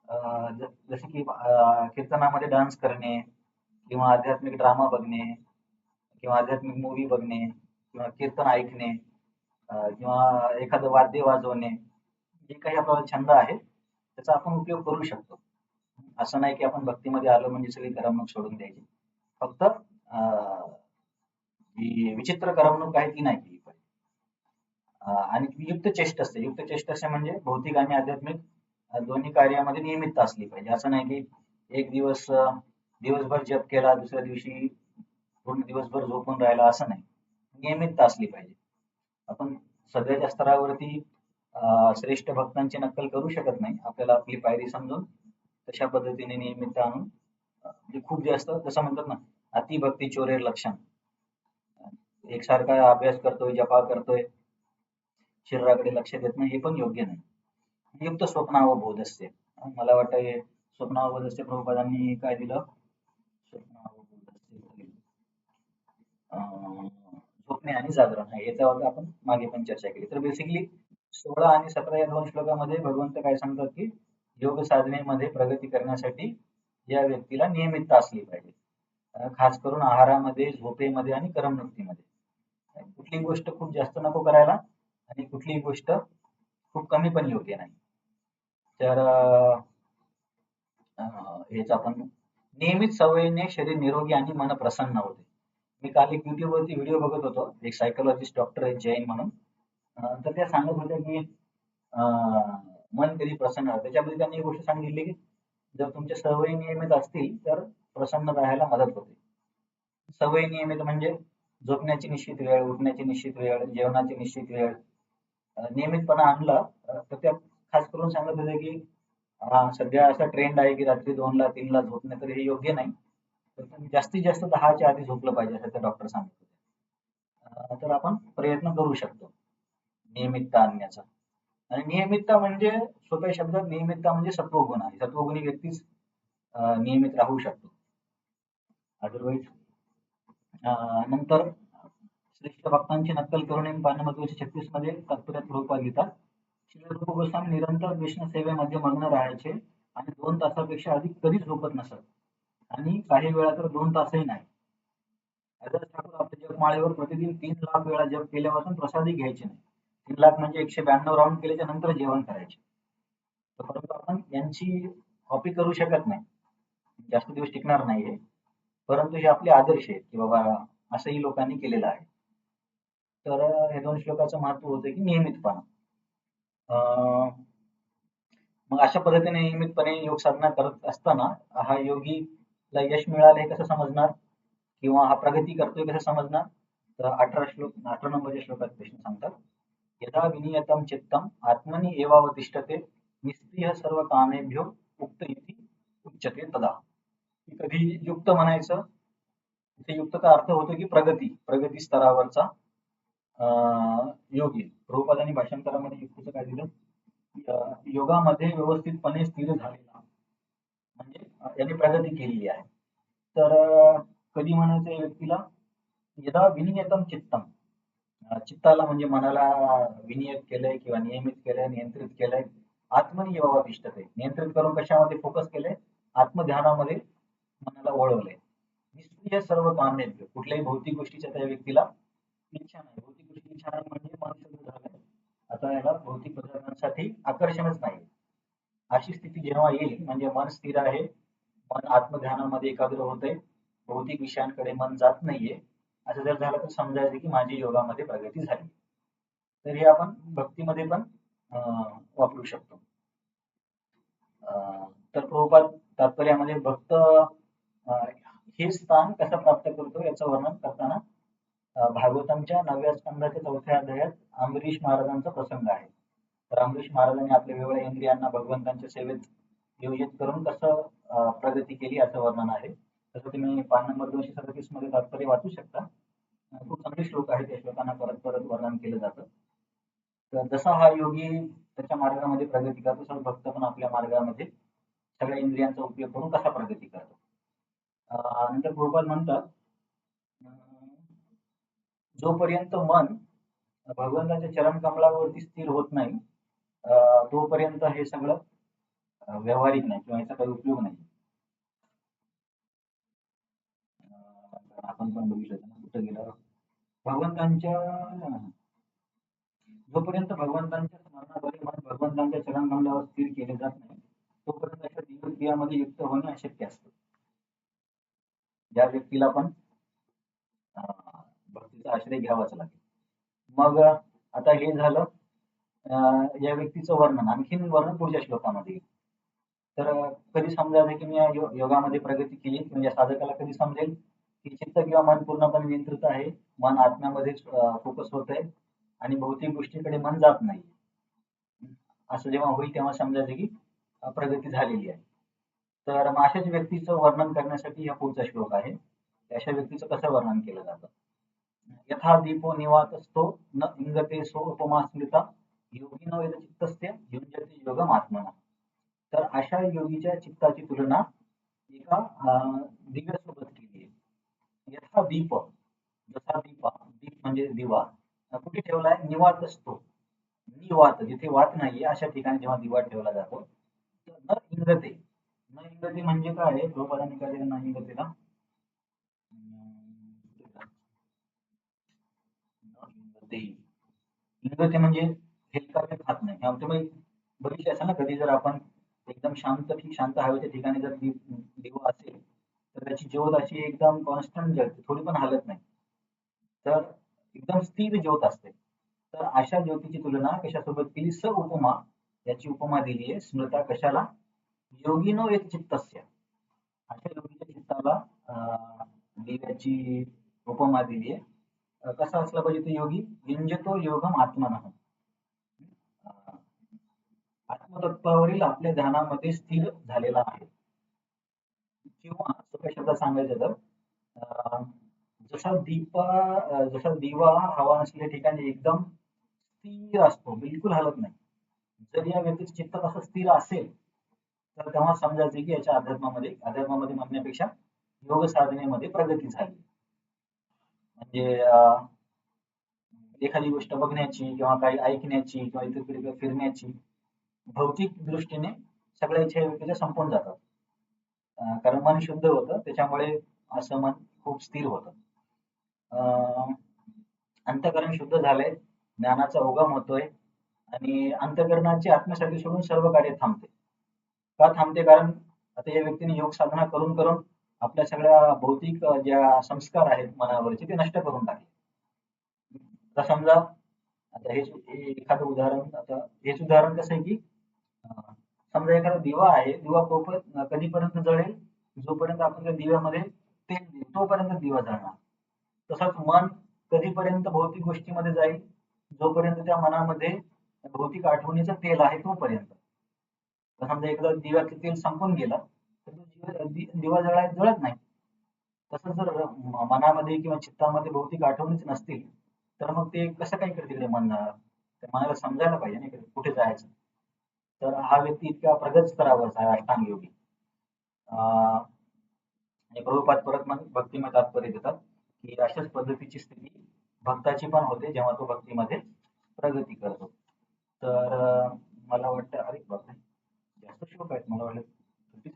A: जसे की कीर्तनामध्ये डान्स करणे किंवा आध्यात्मिक ड्रामा बघणे किंवा आध्यात्मिक मूव्ही बघणे किंवा कीर्तन ऐकणे किंवा एखादं वाद्य वाजवणे, जे काही आपला छंद आहे त्याचा आपण उपयोग करू शकतो. असं नाही की आपण भक्तीमध्ये आलो म्हणजे सगळी करमणूक सोडून द्यायची. फक्त जी विचित्र करमणूक आहे ती नाही केली पाहिजे. आणि युक्त चेष्ट असते. युक्त चेष्ट असते म्हणजे भौतिक आणि आध्यात्मिक दोन्ही कार्यामध्ये नियमितता असली पाहिजे. असं नाही की एक दिवस दिवसभर जप केला, दुसऱ्या दिवशी पूर्ण दिवसभर झोपून राहिला, असं नाही. नियमितता असली पाहिजे. आपण सध्याच्या स्तरावरती श्रेष्ठ भक्तांची नक्कल करू शकत नाही. आपल्याला आपली पायरी समजून तशा पद्धतीने नियमितता आणून म्हणजे खूप जास्त जसं म्हणतात ना, अतिभक्ती चोरेर लक्षण. एकसारखा अभ्यास करतोय, जपा करतोय, शरीराकडे लक्ष देत नाही, हे पण योग्य नाही. युक्त स्वप्नावबोध असते. मला वाटतं हे स्वप्नावबोध असते प्रभुपादांनी काय दिलं? स्वप्नावबोध असते झोपणे आणि जागरण आहे. याच्यावर आपण मागे पण चर्चा केली. तर बेसिकली 16 आणि 17 या 2 श्लोकामध्ये भगवंत काय सांगतात, की योग साधनेमध्ये प्रगती करण्यासाठी या व्यक्तीला नियमितता असली पाहिजे. खास करून आहारामध्ये, झोपेमध्ये आणि करमणुकीमध्ये. कुठलीही गोष्ट खूप जास्त नको करायला आणि कुठलीही गोष्ट खूप कमी पण योग्य नाही. तर हेच आपण नियमित सवयीने शरीर निरोगी आणि मन प्रसन्न होते. मी काल एक YouTube वरती व्हिडिओ बघत होतो. एक सायकोलॉजिस्ट डॉक्टर आहेत जैन म्हणून. तर त्या सांगत होत्या की मन कधी प्रसन्न राहतं. त्याच्यामध्ये त्यांनी एक गोष्ट सांगितली की जर तुमच्या सवयी नियमित असतील तर प्रसन्न राहायला मदत होते. सवयी नियमित म्हणजे झोपण्याची निश्चित वेळ, उठण्याची निश्चित वेळ, जेवणाची निश्चित वेळ, नियमितपणा आणला तर त्या खास करून सांगत होत्या की सध्या असा ट्रेंड आहे की रात्री 2ला 3ला झोपणे, तर हे योग्य नाही. तर तुम्ही जास्तीत जास्त 10च्या आधी झोपलं पाहिजे असं ते डॉक्टर सांगत होते. तर आपण प्रयत्न करू शकतो नियमितता आणण्याचा. आणि नियमितता म्हणजे सोप्या शब्दात नियमितता म्हणजे सत्वगुण आहे. सत्वगुणी व्यक्तीच नियमित राहू शकतो. अदरवाईज नंतर श्रेष्ठ भक्तांची नक्कल करून पानमत्वाचे 36 मध्ये तात्पर्यात प्रभुपाद लिहितात. श्री रूप गोस्वामी निरंतर कृष्ण सेवेमध्ये मग्न राहायचे आणि 2 तासापेक्षा अधिक कधीच झोपत नसत आणि काही वेळा तर 2 तासही नाही. हरिदास ठाकूर आपल्या जपमाळेवर प्रतिदिन 3 लाख वेळा जप केल्यापासून प्रसादही घ्यायचे नाही. 3 लाख म्हणजे 192 राऊंड केल्याच्या नंतर जेवण करायचे. परंतु आपण यांची कॉपी करू शकत नाही. जास्त दिवस टिकणार नाहीये. परंतु हे आपले आदर्श आहेत की बाबा असंही लोकांनी केलेलं आहे. तर हे 2 श्लोकाचं महत्व होतं की नियमितपणा. मग अशा पद्धतीने नियमितपणे योग साधना करत असताना हा योगीला यश मिळालं हे कसं समजणार किंवा हा प्रगती करतोय कसं समजणार? तर 18 नंबरच्या श्लोकात कृष्ण सांगतात, यदा विनियतं चित्तम आत्मनि एवावतिष्ठते निस्पृह सर्व कामेभ्यो उक्त इति उच्यते तदा. कधी युक्त म्हणायचं, इथे युक्तचा अर्थ होतो की प्रगती स्तरावरचा योगी. प्रभुपादांनी भाषांतरामध्ये युक्तीचं काय दिलं? योगामध्ये व्यवस्थितपणे स्थिर झालेला म्हणजे यांनी प्रगती केलेली आहे. तर कधी म्हणायचं या व्यक्तीला? यदा विनियतं चित्तम, चित्ताला म्हणजे मनाला विनियत केलंय किंवा नियमित केलंय, नियंत्रित केलंय. आत्मनि एवावतिष्ठते, नियंत्रित करून कशामध्ये फोकस केलंय? आत्मध्यानामध्ये मनाला वळवलंय. निष्क्रिय सर्व कामेभ्य, कुठल्याही भौतिक गोष्टीच्या त्या व्यक्तीला इच्छा नाही. भौतिक गोष्टी इच्छा नाही म्हणजे मन शुद्ध झालंय. आता याला भौतिक पदार्थांसाठी आकर्षणच नाही. अशी स्थिती जेव्हा येईल म्हणजे मन स्थिर आहे, मन आत्मध्यानामध्ये एकाग्र होतंय, भौतिक विषयांकडे मन जात नाहीये, असं जर झालं तर समजायचं की माझी योगामध्ये प्रगती झाली. तर हे आपण भक्तीमध्ये पण वापरू शकतो. तर प्रभुपाद तात्पर्यामध्ये भक्त हे स्थान कसं प्राप्त करतो याचं वर्णन करताना भागवतांच्या 9व्या स्कंदाच्या 4थ्या अध्यायात अंबरीश महाराजांचा प्रसंग आहे. तर अंबरीश महाराजांनी आपल्या वेगवेगळ्या इंद्रियांना भगवंतांच्या सेवेत नियोजित करून कसं प्रगती केली याचं वर्णन आहे. तसं तुम्ही पान नंबर 237 मध्ये तात्पर्य वाचू शकता. खूप चांगले श्लोक आहेत. त्या श्लोकांना परत परत वर्णन केलं जातं. तर जसा हा योगी त्याच्या मार्गामध्ये प्रगती करतो, तसा भक्त पण आपल्या मार्गामध्ये सगळ्या इंद्रियांचा उपयोग करून कसा प्रगती करतो. नंतर प्रभुपाद म्हणतात, जोपर्यंत मन भगवंताच्या चरण कमलावरती स्थिर होत नाही तोपर्यंत हे सगळं व्यावहारिक नाही किंवा याचा काही उपयोग नाही. आपण पण बघितलं ना कुठं गेलं भगवंतांच्या जोपर्यंत भगवंतांच्या स्मरणाद्वारे मन भगवंतांच्या चरणकमलावर स्थिर केले जात नाही तोपर्यंत अशा दिव्यक्रियामध्ये युक्त होणे अशक्य असतं. ज्या व्यक्तीला पण भक्तीचा आश्रय घ्यावाच लागेल. मग आता हे झालं या व्यक्तीचं वर्णन. आणखीन वर्णन पुढच्या श्लोकामध्ये येईल. तर कधी समजावे की मी या योगामध्ये प्रगती केली म्हणजे साधकाला कधी समजेल की चित्त किंवा मन पूर्णपणे नियंत्रित आहे, मन आत्म्यामध्येच फोकस होत आहे आणि भौतिक गोष्टीकडे मन जात नाही. असं जेव्हा होईल तेव्हा समजायचं की प्रगती झालेली आहे. तर मग अशाच व्यक्तीचं वर्णन करण्यासाठी हा पुढचा श्लोक आहे. अशा व्यक्तीचं कसं वर्णन केलं जातं. यथा दीपो निवातस्थो न इंगते सो उपमा स्मृता योगिनो यत चित्तस्य युञ्जते योगम आत्मना. तर अशा योगीच्या चित्ताची तुलना एका दिव्यासोबत केली आहे. यथा दीप, जसा दीप म्हणजे दिवा कुठे ठेवलाय निवात असतो. निवात जिथे वात नाहीये अशा ठिकाणी जेव्हा दिवा ठेवला जातो तर न इंगते. न इंगते म्हणजे काय गृहपालांनी काय न इंगतेला इंगते म्हणजे हेलकावे खात नाही. तुम्ही बघितले असाल ना कधी जर आपण एकदम शांत हवेच्या ठिकाणी जर दिवा असेल तर त्याची ज्योत अशी एकदम कॉन्स्टंट जळते, थोडी पण हालत नाही. तर एकदम स्थिर ज्योत असते. तर अशा ज्योतीची तुलना कशासोबत केली? स उपमा, याची उपमा दिली आहे. स्मृता कशाला? योगिनो एक चित्तस्य. अशा योगीच्या चित्ताला दिव्याची उपमा दिली आहे. कसा असला पाहिजे तो योगी? युंजतो योगम आत्मनः. आत्मतत्वावरील आपल्या ध्यानामध्ये स्थिर झालेला आहे. किंवा सोप्या शब्दात सांगायचं तर जसा दिवा हवा नसलेल्या ठिकाणी एकदम स्थिर असतो, बिलकुल हलत नाही. जर या व्यक्तीचं चित्त असं स्थिर असेल तर तेव्हा समजायचं की याच्या अध्यात्मामध्ये म्हणण्यापेक्षा योग साधनेमध्ये प्रगती झाली. म्हणजे एखादी गोष्ट बघण्याची किंवा काही ऐकण्याची किंवा इतर फिरण्याची भौतिक दृष्टीने सगळ्या इच्छा व्यक्तीच्या संपून जातात. कारण मन शुद्ध होतं त्याच्यामुळे असं मन खूप स्थिर होतं. अंतःकरण शुद्ध झालंय, ज्ञानाचा उगम होतोय आणि अंतःकरणाची आत्म्यासाठी सोडून सर्व कार्य थांबते. का थांबते? कारण आता या व्यक्तीने योग साधना करून करून आपल्या सगळ्या भौतिक ज्या संस्कार आहेत मनावरचे ते नष्ट करून टाकले. आता समजा आता हे एखादं उदाहरण, आता हेच उदाहरण कसं आहे की समजा एखादा दिवा आहे, दिवा कधीपर्यंत जळेल? जोपर्यंत आपण त्या दिव्यामध्ये तेल देऊ तोपर्यंत दिवा जळणार. तसंच मन कधीपर्यंत भौतिक गोष्टीमध्ये जाईल? जोपर्यंत त्या मनामध्ये भौतिक आठवणीचं तेल आहे तोपर्यंत. समजा एकदा दिव्याचं तेल संपून गेलं तर दिवा जळत नाही. तसं जर मनामध्ये किंवा चित्तामध्ये भौतिक आठवणीच नसतील तर मग ते कसं काय तिकडे मन जाणार? तर मनाला समजायला पाहिजे ना कुठे जायचं. तर हा व्यक्ती इतक्या प्रगत स्तरावरचा आहे अष्टांग योगी. आणि प्रभुपाद परत मग भक्तिमय तात्पर्य देतात की अशाच पद्धतीची स्थिती भक्ताची पण होते जेव्हा तो भक्तीमध्ये प्रगती करतो. तर मला वाटतं अरे बापरे जास्त श्लोक आहेत, मला वाटलं किती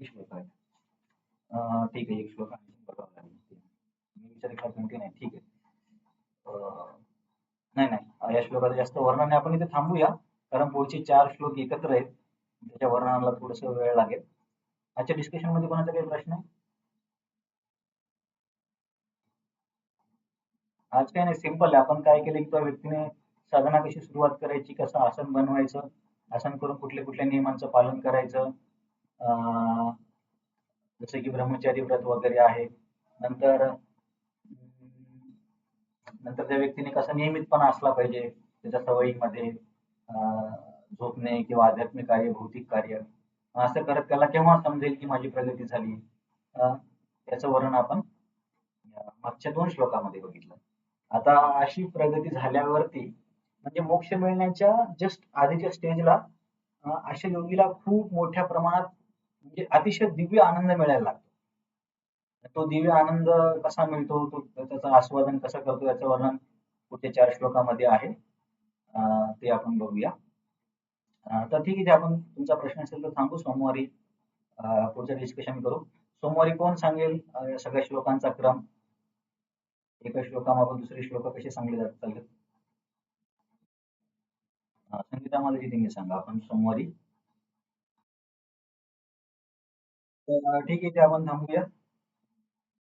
A: श्लोक आहेत. ठीक आहे, एक श्लोक आणखी बघावं लागेल. मी विचार केला 20 नाही, ठीक आहे. नाही या श्लोकाचं जास्त वर्णन नाही, आपण इथे थांबूया कारण पुढचे 4 श्लोक एकत्र आहेत, त्याच्या वर्णनाला थोडस वेळ लागेल. आजच्या डिस्कशन मध्ये कोणाचा काही प्रश्न आहे? आज काय नाही, सिंपल आहे. आपण काय केलं की त्या व्यक्तीने साधना कशी सुरुवात करायची, कसं आसन बनवायचं, आसन करून कुठल्या कुठल्या नियमांचं पालन करायचं, जसे की ब्रह्मचारी व्रत वगैरे आहे. नंतर नंतर त्या व्यक्तीने कसा नियमितपणा असला पाहिजे त्याच्या सवयीमध्ये, झोपणे किंवा आध्यात्मिक कार्य, भौतिक कार्य, असं करत त्याला केव्हा समजेल की माझी प्रगती झाली. त्याचं वर्णन आपण मागच्या 2 श्लोकामध्ये बघितलं. आता अशी प्रगती झाल्यावरती म्हणजे मोक्ष मिळण्याच्या जस्ट आधीच्या स्टेजला अशा योगीला खूप मोठ्या प्रमाणात म्हणजे अतिशय दिव्य आनंद मिळायला लागतो. तो दिव्य आनंद कसा मिळतो, तो त्याचं आस्वादन कसं करतो याचं वर्णन पुढच्या 4 श्लोकामध्ये आहे. ते आपण बघूया. तर ठीक आहे, जे आपण तुमचा प्रश्न असेल तर थांबू सोमवारी पुढचं डिस्कशन करू. सोमवारी कोण सांगेल या सगळ्या श्लोकांचा क्रम? एका श्लोकामागून दुसरे श्लोक कसे सांगले जात चालले? संगीता मालाजी तुम्ही सांगा आपण सोमवारी. तर ठीक आहे, ते आपण थांबूया.